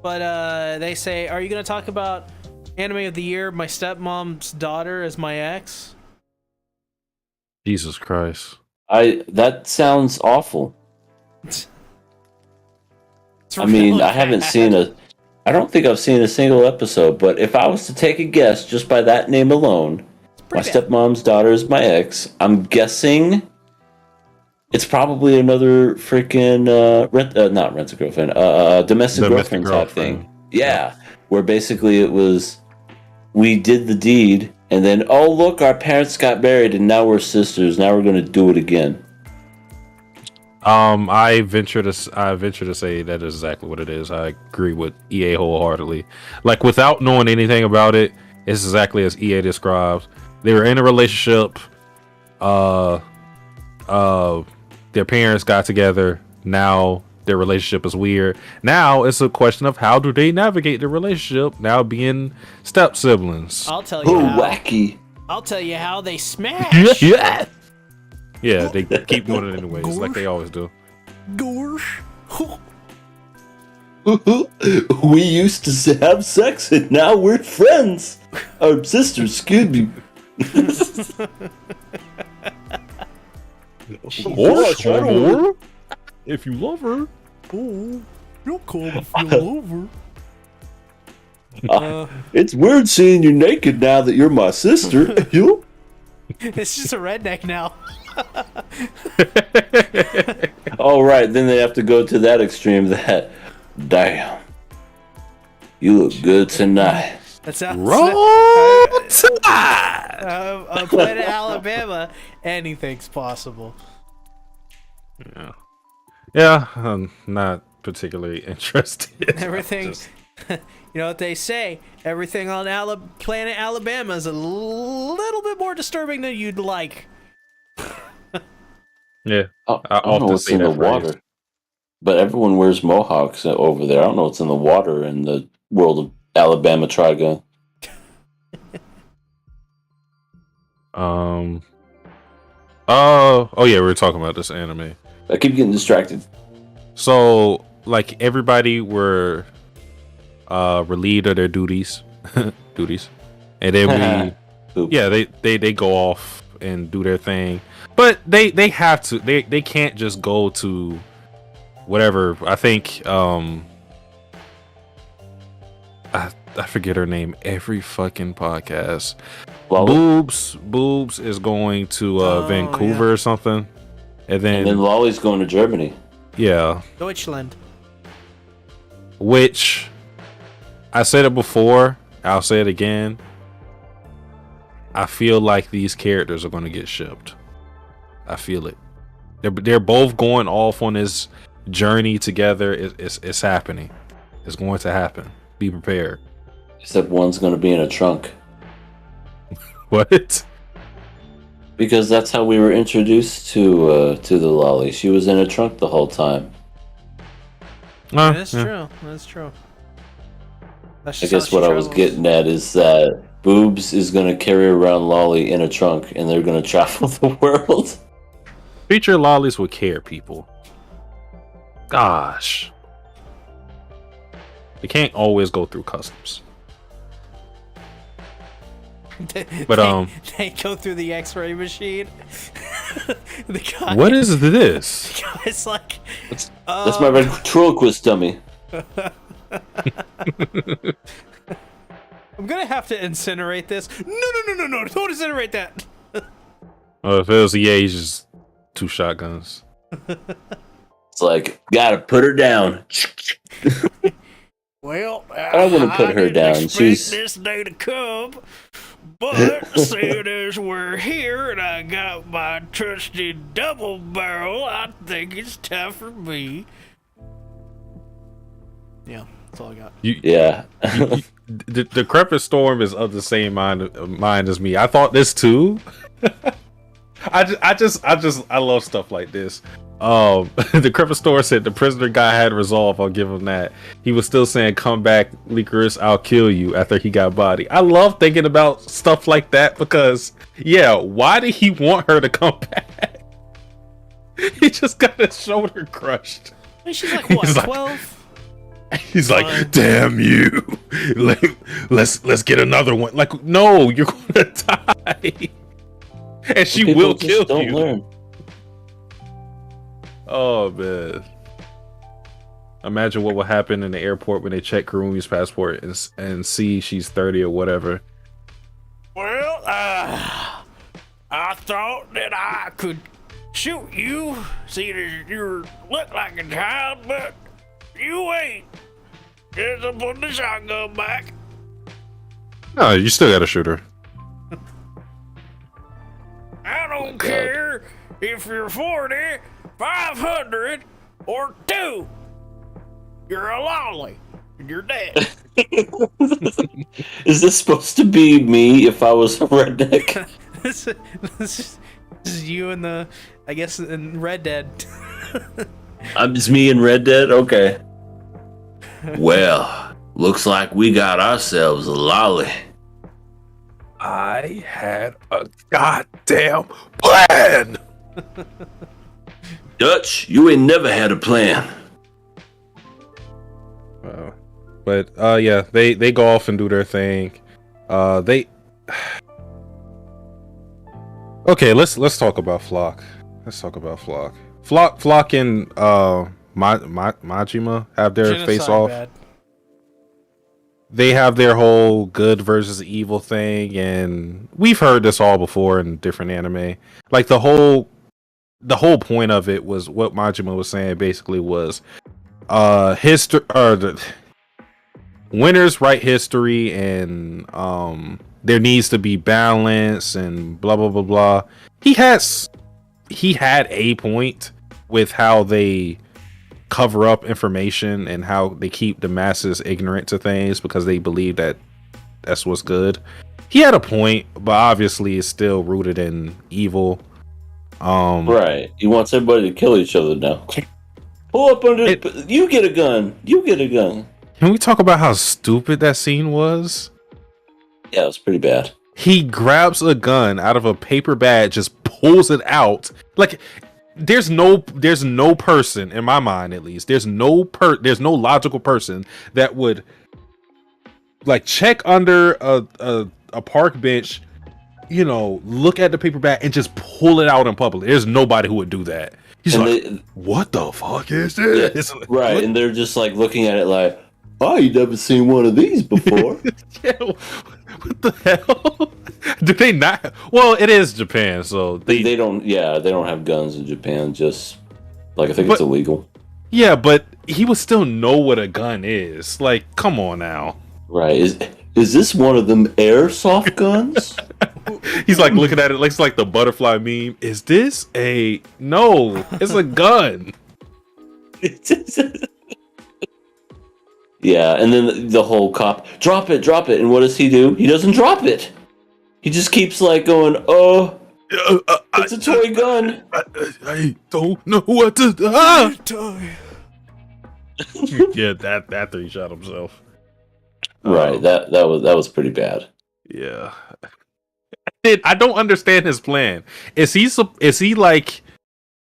but they say, are you going to talk about anime of the year? My stepmom's daughter is my ex. Jesus Christ. That sounds awful. It's I mean, really I haven't bad. seen I don't think I've seen a single episode, but if I was to take a guess just by that name alone, my pretty bad. stepmom's daughter is my ex. I'm guessing it's probably another freaking not rent a girlfriend, domestic girlfriend type thing. Yeah, where basically it was we did the deed, and then oh look, our parents got married, and now we're sisters. Now we're gonna do it again. I venture to say that is exactly what it is. I agree with EA wholeheartedly. Like, without knowing anything about it, it's exactly as EA describes. They were in a relationship. Their parents got together. Now their relationship is weird. Now it's a question of how do they navigate the relationship now being step siblings. I'll tell you Oh, how. wacky! I'll tell you how they smash. Yeah, they keep doing it anyways, like they always do. Gorsh. We used to have sex, and now we're friends. Our sisters, excuse me. Or if you love her. Oh, you'll call if you love her. It's weird seeing you naked now that you're my sister. You? It's just a redneck now. Oh, right. Then they have to go to that extreme. That, damn, you look good tonight. That sounds. Planet Alabama, anything's possible. Yeah, I'm not particularly interested. Everything. You know what they say? Everything on planet Alabama is a little bit more disturbing than you'd like. Yeah, I don't know what's in the water, but everyone wears mohawks over there. I don't know what's in the water in the world of Alabama Trigun. Oh yeah, we were talking about this anime. I keep getting distracted. So, like, everybody were relieved of their duties, and then they go off and do their thing, but they have to. They can't just go to whatever. I think I forget her name every fucking podcast. Boobs is going to Vancouver or something, and then Lolly's going to Germany. Yeah, Deutschland. Which I said it before, I'll say it again. I feel like these characters are going to get shipped. I feel it. They're both going off on this journey together. It's happening. It's going to happen. Be prepared. Except one's going to be in a trunk. What? Because that's how we were introduced to the Lolly. She was in a trunk the whole time. That's true. That's true. That's I just how guess what she I was travels. getting at is that Boobs is gonna carry around Lolly in a trunk, and they're gonna travel the world. Feature lollies would care, people. Gosh. They can't always go through customs. But they go through the X-ray machine. The guy, what is this? the guy's like, That's my ventriloquist dummy. I'm gonna have to incinerate this. No! Don't incinerate that. Oh, if it was he's just 2 shotguns. It's like, gotta put her down. Well, I wouldn't put her didn't down. expect She's this day to come, but seeing as we're here and I got my trusty double barrel, I think it's time for me. Yeah, that's all I got. yeah. The Decrepit Storm is of the same mind as me. I thought this too. I love stuff like this. The Decrepit Storm said the prisoner guy had resolve. I'll give him that. He was still saying, "Come back, Lycoris, I'll kill you." After he got body. I love thinking about stuff like that because, yeah, why did he want her to come back? He just got his shoulder crushed. I mean, she's like what, He's like- 12? He's like, "Damn you! Let's get another one." Like, no, you're gonna die, and she People will just kill don't you. learn. Oh man! Imagine what will happen in the airport when they check Karumi's passport and see she's 30 or whatever. Well, I thought that I could shoot you, see that you look like a child, but you ain't. Just to put the shotgun back. No, you still gotta shoot her. I don't God. care if you're 40, 500, or 2. You're a lolly, and you're dead. Is this supposed to be me if I was a redneck? this is you and the, I guess, in Red Dead. It's me and Red Dead? Okay. Well, looks like we got ourselves a lolly. I had a goddamn plan. Dutch, you ain't never had a plan. But yeah, they go off and do their thing. Okay, let's talk about Flock. Flock and Majima have their Genocide face off. bad. They have their whole good versus evil thing, and we've heard this all before in different anime. Like the whole point of it was what Majima was saying. Basically, was history or the winners write history, and there needs to be balance and blah blah blah blah. He had a point with how they cover up information and how they keep the masses ignorant to things because they believe that that's what's good. He had a point, but obviously it's still rooted in evil. Right. He wants everybody to kill each other now. Pull up under you get a gun. You get a gun. Can we talk about how stupid that scene was? Yeah, it was pretty bad. He grabs a gun out of a paper bag, just pulls it out. Like there's no person in my mind, at least. There's no logical person that would like check under a park bench, you know, look at the paper bag and just pull it out in public. There's nobody who would do that. He's And like, what the fuck is this? Yeah, right, What? and they're just like looking at it like, oh, you never seen one of these before. Yeah, what the hell? Do they not? Well, it is Japan, so they don't have guns in Japan, just like I think it's illegal. yeah, but he would still know what a gun is. Like, come on now. Right. Is this one of them airsoft guns? He's like looking at it, looks like the butterfly meme. Is this a no? It's a gun. Yeah, and then the whole cop, drop it, and what does he do? He doesn't drop it. He just keeps like going, oh, it's a toy gun. I don't know what to do. Ah! Yeah, that after he shot himself. Right. That was pretty bad. Yeah. I don't understand his plan. Is he like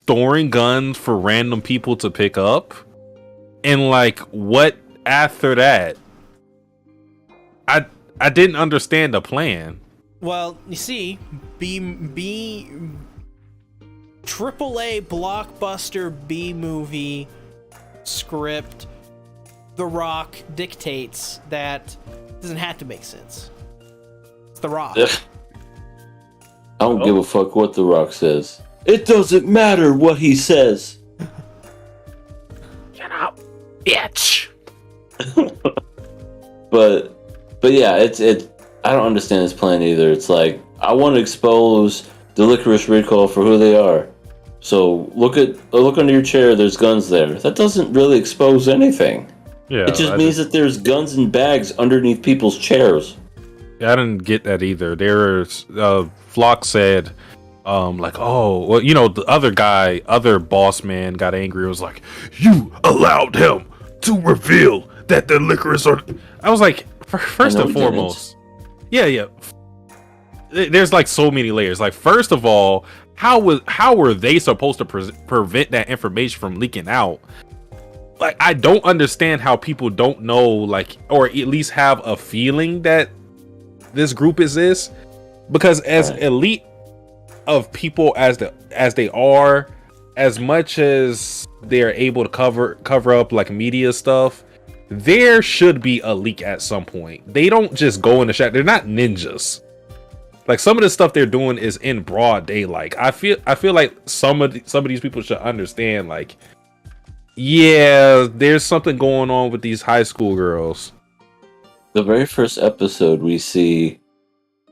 storing guns for random people to pick up? And like what after that? I didn't understand the plan. Well, you see, AAA blockbuster B movie script, The Rock dictates that it doesn't have to make sense. It's The Rock. I don't give a fuck what The Rock says. It doesn't matter what he says. Get out, bitch. But yeah, it's I don't understand his plan either. It's like I want to expose the Lycoris Recoil for who they are. So look under your chair. There's guns there. That doesn't really expose anything. Yeah, it just means that there's guns and bags underneath people's chairs. I didn't get that either. There's Flock said, like, oh, well, you know, the other boss man got angry. It was like, you allowed him to reveal that the Lycoris are. I was like, first and foremost, yeah. There's like so many layers. Like, first of all, how were they supposed to prevent that information from leaking out? Like, I don't understand how people don't know, like, or at least have a feeling that this group exists, because as elite of people as they are, as much as they're able to cover up like media stuff, there should be a leak at some point. They don't just go in the shadow. They're not ninjas. Like, some of the stuff they're doing is in broad daylight. I feel like some of these people should understand, like, yeah, there's something going on with these high school girls. The very first episode, we see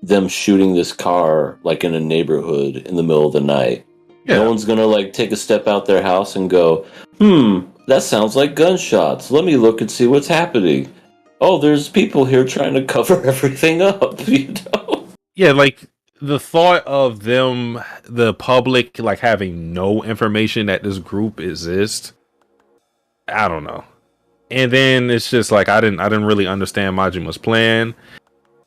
them shooting this car like in a neighborhood in the middle of the night. Yeah. No one's gonna like take a step out their house and go, that sounds like gunshots. Let me look and see what's happening. Oh, there's people here trying to cover everything up, you know? Yeah, like the thought of them, the public, like having no information that this group exists. I don't know. And then it's just like I didn't really understand Majima's plan.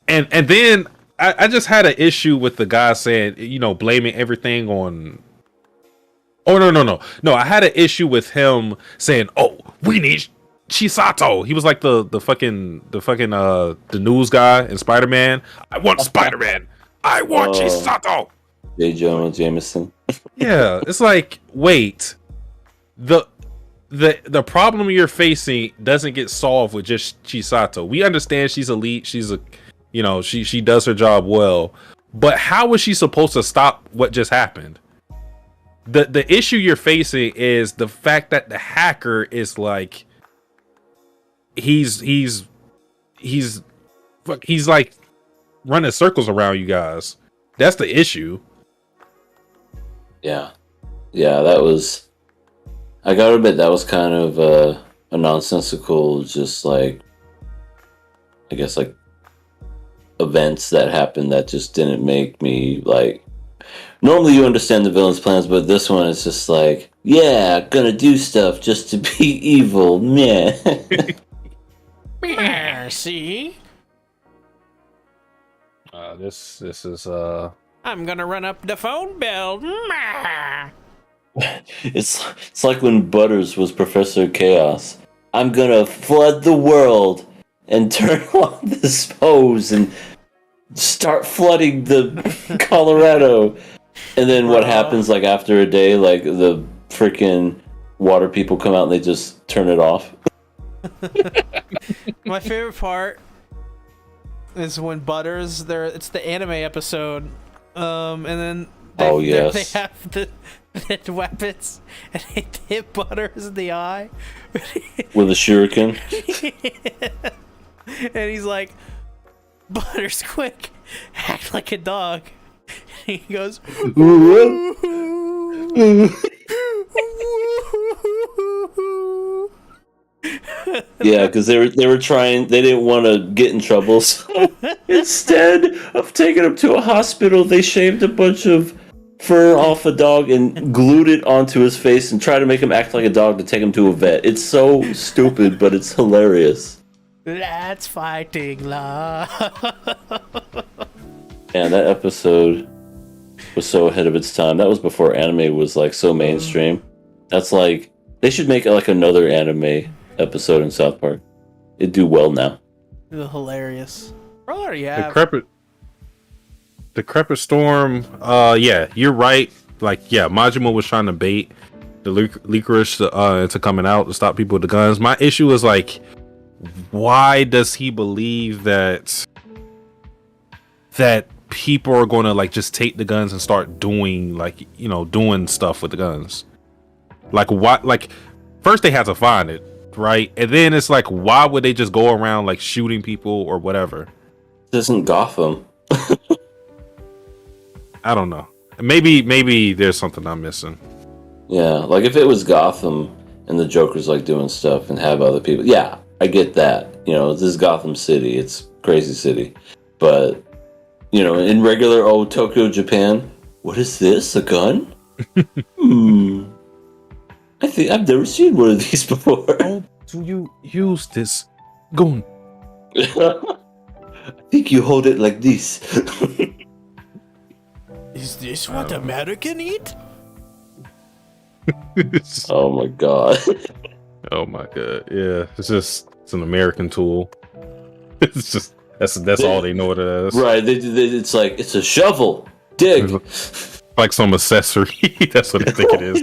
And then I just had an issue with the guy saying, you know, blaming everything on. Oh no! I had an issue with him saying, "Oh, we need Chisato." He was like the news guy in Spider-Man. I want Spider-Man. I want Chisato. J. Jonah Jameson. Yeah, it's like, wait, the problem you're facing doesn't get solved with just Chisato. We understand she's elite. She's a, you know, she does her job well, but how was she supposed to stop what just happened? The issue you're facing is the fact that the hacker is like, he's like running circles around you guys. That's the issue. Yeah, that was. I gotta admit, that was kind of a nonsensical, just like, I guess, like, events that happened that just didn't make me, like, normally you understand the villain's plans, but this one is just like, yeah, gonna do stuff just to be evil, meh. See? This is I'm gonna run up the phone bill. It's like when Butters was Professor Chaos. I'm gonna flood the world and turn on this hose and start flooding the Colorado. And then what happens, like, after a day, like, the freaking water people come out and they just turn it off. My favorite part is when Butters, it's the anime episode, and then they have the weapons, and they hit Butters in the eye with a shuriken. And he's like, Butters, quick, act like a dog. And he goes, yeah, because they were trying. They didn't want to get in trouble. So instead of taking him to a hospital, they shaved a bunch of fur off a dog and glued it onto his face and tried to make him act like a dog to take him to a vet. It's so stupid, but it's hilarious. That's fighting love. Yeah, that episode was so ahead of its time. That was before anime was like so mainstream. That's like they should make like another anime episode in South Park. It'd do well now. Hilarious. Probably already have. Decrepit Storm. Yeah, you're right. Like, yeah, Majima was trying to bait the Lycoris into coming out to stop people with the guns. My issue is like, why does he believe that people are going to like just take the guns and start doing like, you know, doing stuff with the guns? Like, why? Like, first they have to find it, right? And then it's like, why would they just go around like shooting people or whatever? This isn't Gotham. I don't know. Maybe there's something I'm missing. Yeah, like if it was Gotham and the Joker's like doing stuff and have other people, yeah, I get that. You know, this is Gotham City, it's crazy city. But, you know, in regular old Tokyo, Japan, what is this? A gun? I think I've never seen one of these before. How do you use this gun? I think you hold it like this. Is this what American eat? Oh my god. Oh my god. Yeah, it's an American tool. It's just that's all they know what it is. Right, it's like it's a shovel. Dig. Like some accessory. That's what I think it is.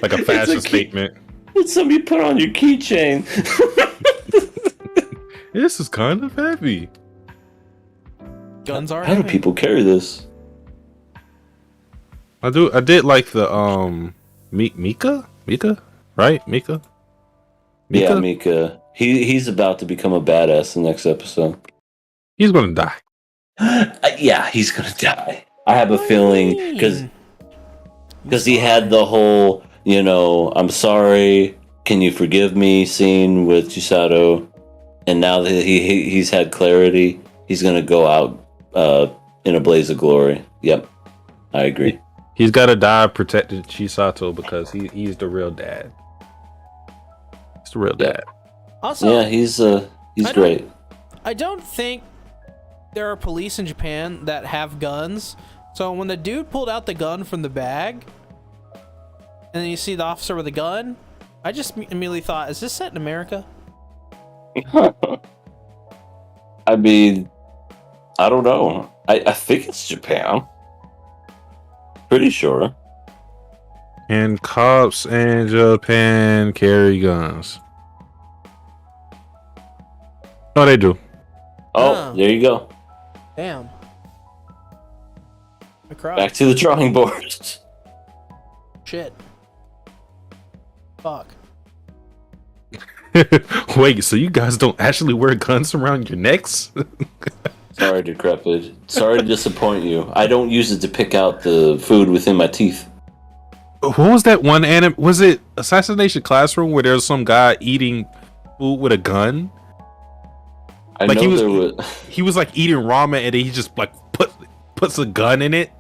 Like a fashion statement. It's something you put on your keychain. This is kind of heavy. Guns are How do heavy. people carry this? I did like the Mika? Right? Mika? Yeah, Mika. He's about to become a badass in the next episode. He's gonna die. Yeah, he's gonna die. I have a feeling because he had the whole, you know, I'm sorry, can you forgive me scene with Chisato, and now that he's had clarity, he's gonna go out in a blaze of glory. Yep, I agree. He's gotta die protecting Chisato because he's the real dad. He's the real dad. Also, Yeah, he's great. I don't think there are police in Japan that have guns. So when the dude pulled out the gun from the bag, and then you see the officer with a gun, I just immediately thought, is this set in America? I mean, I don't know. I think it's Japan. Pretty sure. And cops in Japan carry guns. No, they do. Oh, there you go. Damn. I cried. Back to the drawing board. Shit. Fuck. Wait, so you guys don't actually wear guns around your necks? Sorry, Decrepit. Sorry to disappoint you. I don't use it to pick out the food within my teeth. What was that one anime? Was it Assassination Classroom where there's some guy eating food with a gun? I Like know he was like eating ramen and then he just like puts a gun in it.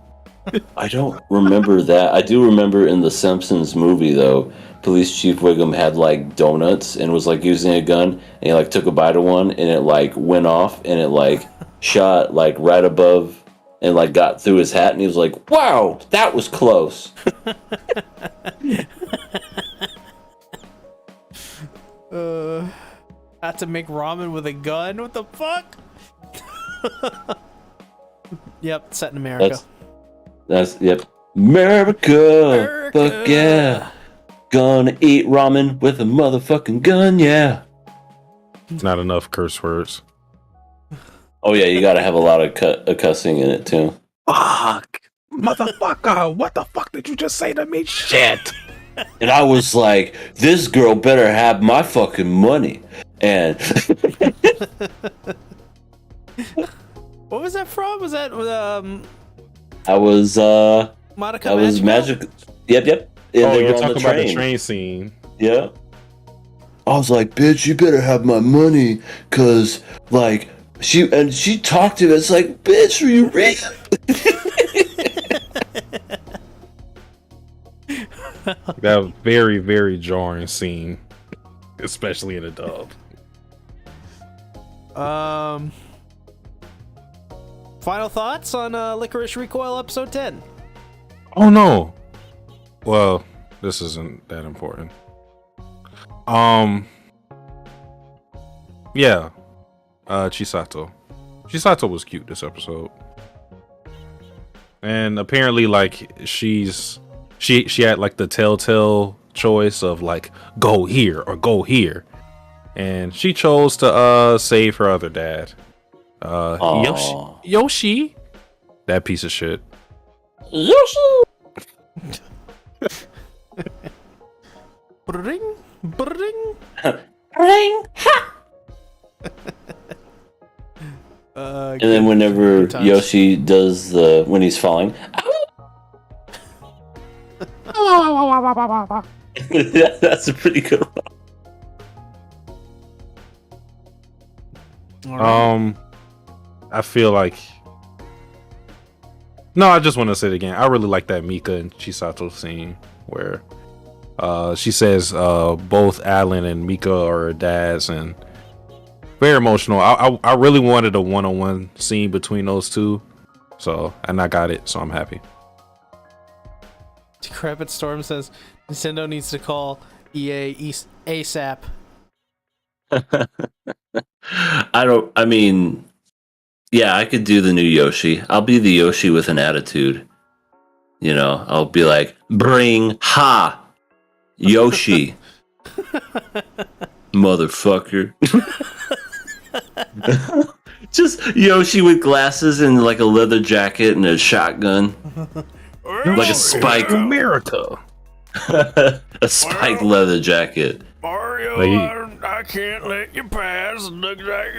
I don't remember that. I do remember in the Simpsons movie though, Police Chief Wiggum had like donuts and was like using a gun and he like took a bite of one and it like went off and it like shot like right above and like got through his hat and he was like, wow, that was close. Had to make ramen with a gun? What the fuck? Yep, set in America. That's yep. America. Fuck yeah. Gonna eat ramen with a motherfucking gun, yeah. Not enough curse words. Oh yeah, you gotta have a lot of cussing in it too. Fuck, motherfucker! What the fuck did you just say to me? Shit! And I was like, this girl better have my fucking money. And What was that from? Was that I was Monica I was Magical? magic. Yep. And Oh, they you're were on talking about the train scene. Yeah. I was like, bitch, you better have my money, cause like she talked to me. It's like, bitch, are you real? That was very, very jarring scene, especially in a dub. Final thoughts on Lycoris Recoil episode 10? Oh no. Well, this isn't that important. Yeah. Chisato. Chisato was cute this episode. And apparently like she had like the telltale choice of like go here or go here. And she chose to save her other dad. Yoshi. That piece of shit. Yoshi. Bring. Ring. Ha. And then whenever Yoshi does when he's falling, that's a pretty good one. Right. I feel like I just want to say it again. I really like that Mika and Chisato scene where she says both Alan and Mika are her dads, and very emotional. I really wanted a one-on-one scene between those two, and I got it, so I'm happy. Decrepit Storm says Nintendo needs to call EA ASAP. Yeah, I could do the new Yoshi. I'll be the Yoshi with an attitude. You know, I'll be like, bring ha Yoshi. Motherfucker. Just Yoshi with glasses and like a leather jacket and a shotgun. Like a spike. America. A spiked leather jacket. Mario, I can't let you pass. Look like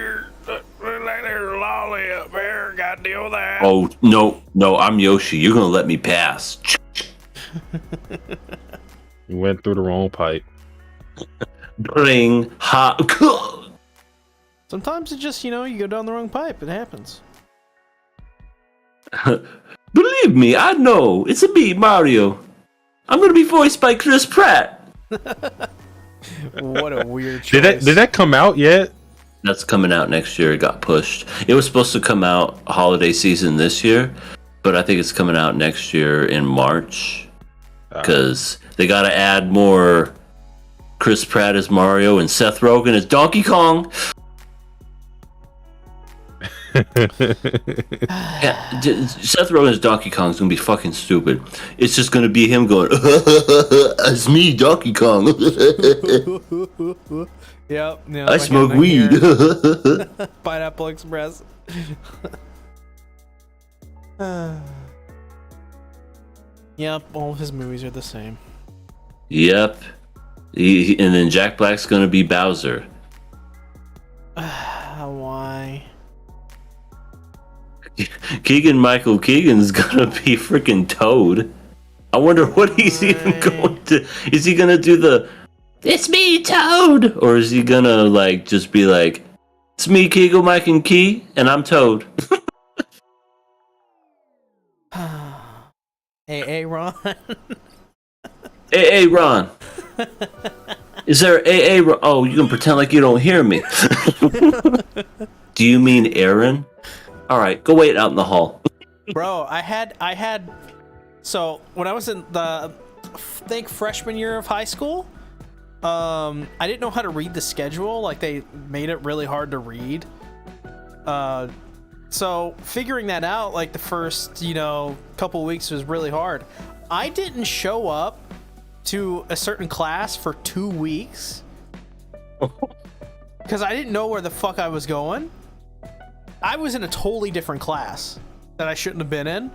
there's a lolly up there. Gotta deal with that. Oh, no, I'm Yoshi. You're gonna let me pass. You went through the wrong pipe. Bring hot. Sometimes it just, you go down the wrong pipe. It happens. Believe me, I know. It's a me, Mario. I'm gonna be voiced by Chris Pratt. What a weird choice. Did that come out yet? That's coming out next year. It got pushed. It was supposed to come out holiday season this year, but I think it's coming out next year in March because they got to add more Chris Pratt as Mario and Seth Rogen as Donkey Kong. Yeah, Seth Rogen as Donkey Kong is gonna be fucking stupid. It's just gonna be him going, "It's me, Donkey Kong." Yep. I smoke weed. Pineapple Express. Yep, all of his movies are the same. Yep. And then Jack Black's gonna be Bowser. Why? Michael Keegan's gonna be freaking Toad. I wonder what he's even going to. Is he gonna do the "It's me, Toad," or is he gonna just be like, "It's me, Keegan, Mike, and Key, and I'm Toad." Hey, Ron. Hey, Ron. Is there Ron? Oh, you can pretend like you don't hear me. Do you mean Aaron? All right, go wait out in the hall. Bro, I had. So when I was in the freshman year of high school, I didn't know how to read the schedule. Like they made it really hard to read. So figuring that out, like the first couple weeks was really hard. I didn't show up to a certain class for 2 weeks because I didn't know where the fuck I was going. I was in a totally different class that I shouldn't have been in,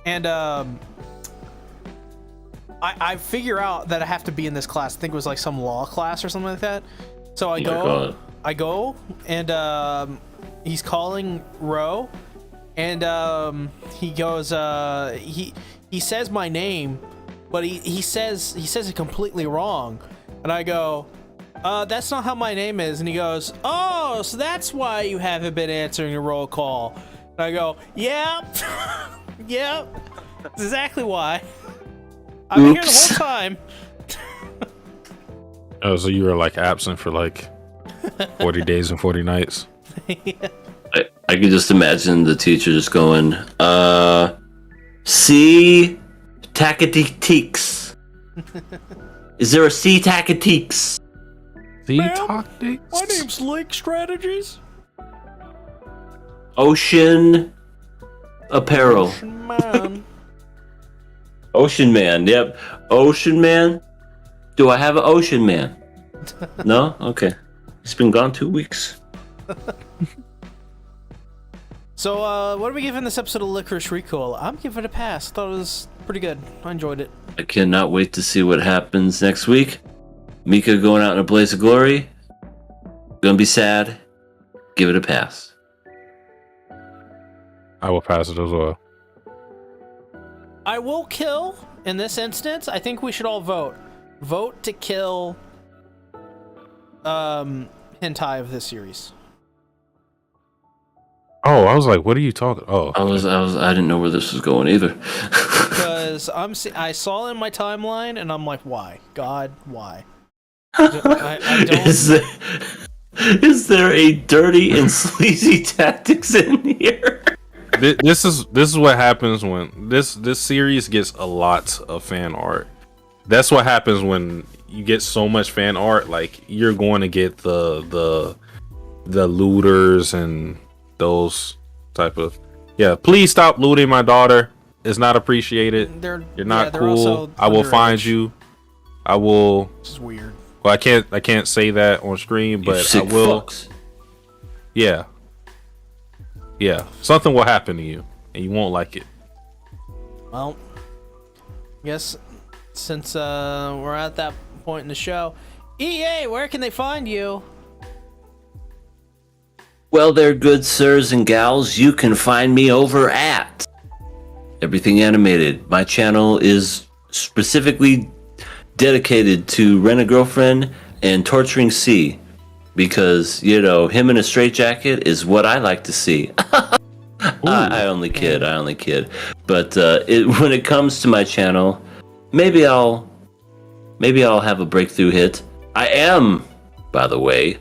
and I figure out that I have to be in this class. I think it was like some law class or something like that. So I go, and he's calling Ro, and he goes, he says my name, but he says it completely wrong, and I go, that's not how my name is. And he goes, oh, so that's why you haven't been answering a roll call. And I go, yep. Yep. That's exactly why. I've been here the whole time. Oh, so you were absent for 40 days and 40 nights. I could just imagine the teacher just going, C tactics. Is there a C tactics? The Ma'am, tactics. My name's Lake Strategies. Ocean apparel. Man. Ocean Man, yep. Ocean Man? Do I have an Ocean Man? No? Okay. He's been gone 2 weeks. So, what are we giving this episode of Lycoris Recoil? I'm giving it a pass. Thought it was pretty good. I enjoyed it. I cannot wait to see what happens next week. Mika going out in a blaze of glory. Gonna be sad. Give it a pass. I will pass it as well. I will kill, in this instance, I think we should all vote. Vote to kill hentai of this series. Oh, I was like, what are you talking? Oh, I didn't know where this was going either. Because I saw it in my timeline, and I'm like, why? God, why? I don't... Is there a dirty and sleazy tactics in here? this is what happens when this series gets a lot of fan art. That's what happens when you get so much fan art. Like, you're going to get the looters and those type of, yeah. Please stop looting my daughter. It's not appreciated. You're not cool. I will find you. I will. This is weird. Well, I can't say that on screen, but I will. Fucks. Yeah. Something will happen to you, and you won't like it. Well, I guess since we're at that point in the show, EA, where can they find you? Well, there, good sirs and gals, you can find me over at Everything Animated. My channel is specifically dedicated to Rent a Girlfriend and Torturing C, because, you know, him in a straitjacket is what I like to see. I only kid. But when it comes to my channel, maybe I'll have a breakthrough hit. I am, by the way,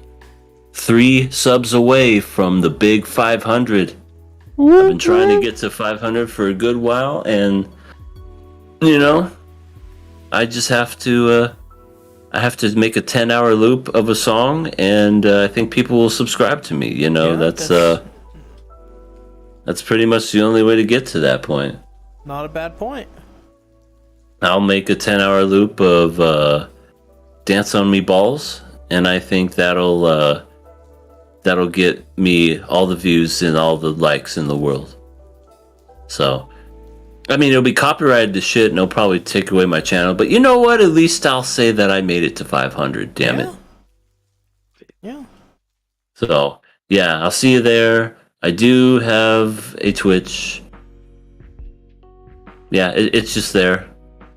3 subs away from the big 500. I've been trying to get to 500 for a good while, and, you know, I just have to make a 10-hour loop of a song, and I think people will subscribe to me. You know, yeah, that's pretty much the only way to get to that point. Not a bad point. I'll make a 10-hour loop of Dance on Me Balls, and I think that'll get me all the views and all the likes in the world. So, I mean, it'll be copyrighted to shit, and it'll probably take away my channel. But you know what? At least I'll say that I made it to 500. Damn it. Yeah. So, yeah, I'll see you there. I do have a Twitch. Yeah, it's just there.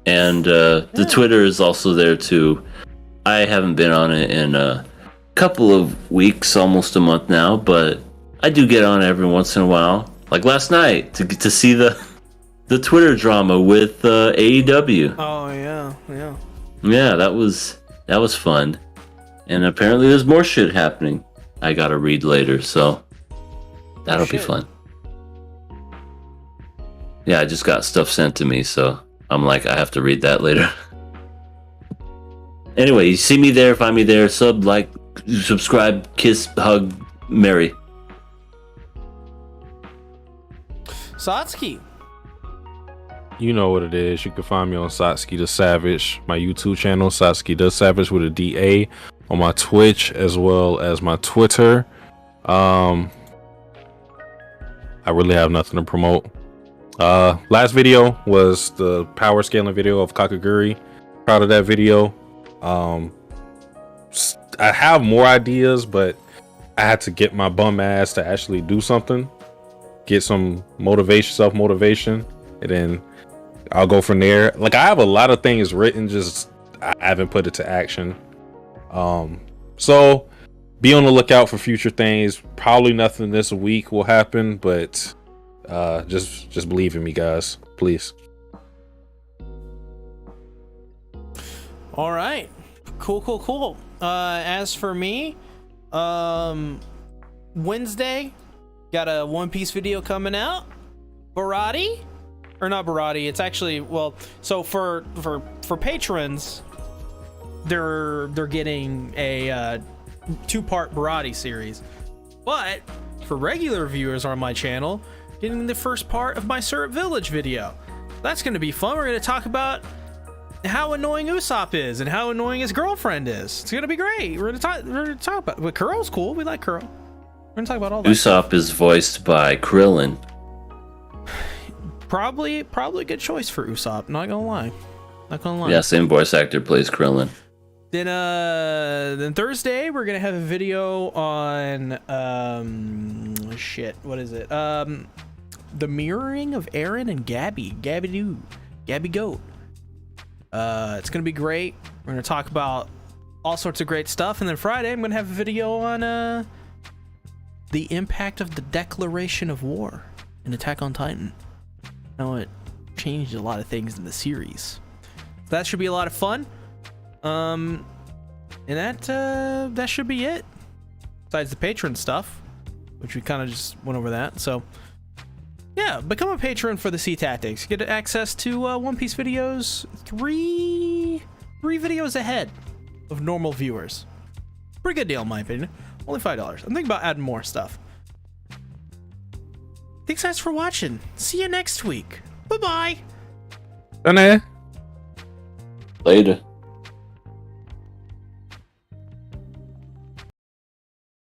And the Twitter is also there, too. I haven't been on it in a couple of weeks, almost a month now, but I do get on every once in a while. Like last night, to see the Twitter drama with AEW. Oh yeah. Yeah, that was fun. And apparently there's more shit happening. I gotta read later, so that'll be fun. Yeah, I just got stuff sent to me, so I'm like, I have to read that later. Anyway, you see me there, find me there, like, subscribe, kiss, hug, marry. Satsuki. You know what it is. You can find me on Satsuki the Savage, my YouTube channel, Satsuki the Savage with a DA, on my Twitch as well as my Twitter. I really have nothing to promote. Last video was the power scaling video of Kakaguri. Proud of that video. I have more ideas, but I had to get my bum ass to actually do something, get some motivation, self-motivation, and then I'll go from there. Like, I have a lot of things written, just I haven't put it to action. So be on the lookout for future things. Probably nothing this week will happen, but just believe in me, guys, please. All right. Cool. As for me, Wednesday, got a One Piece video coming out. Barati, or not Barati? It's actually, well, so for patrons, they're getting a 2-part Barati series, but for regular viewers on my channel, getting the first part of my Syrup Village video. That's going to be fun. We're going to talk about how annoying Usopp is and how annoying his girlfriend is. It's going to be great. We're going to talk about. But Kuro's cool. We like Kuro. We're going to talk about all that. Usopp is voiced by Krillin. Probably a good choice for Usopp. Not gonna lie. Yeah, same voice actor plays Krillin. Then Thursday we're gonna have a video on what is it? The mirroring of Aaron and Gabby Goat. It's gonna be great. We're gonna talk about all sorts of great stuff, and then Friday I'm gonna have a video on the impact of the declaration of war in Attack on Titan. How it changed a lot of things in the series. So that should be a lot of fun. And that should be it. Besides the patron stuff, which we kind of just went over that. So yeah, become a patron for the Sea Tactics. Get access to One Piece videos, three videos ahead of normal viewers. Pretty good deal in my opinion. Only $5. I'm thinking about adding more stuff. Thanks guys for watching. See you next week. Bye-bye. Done. Later.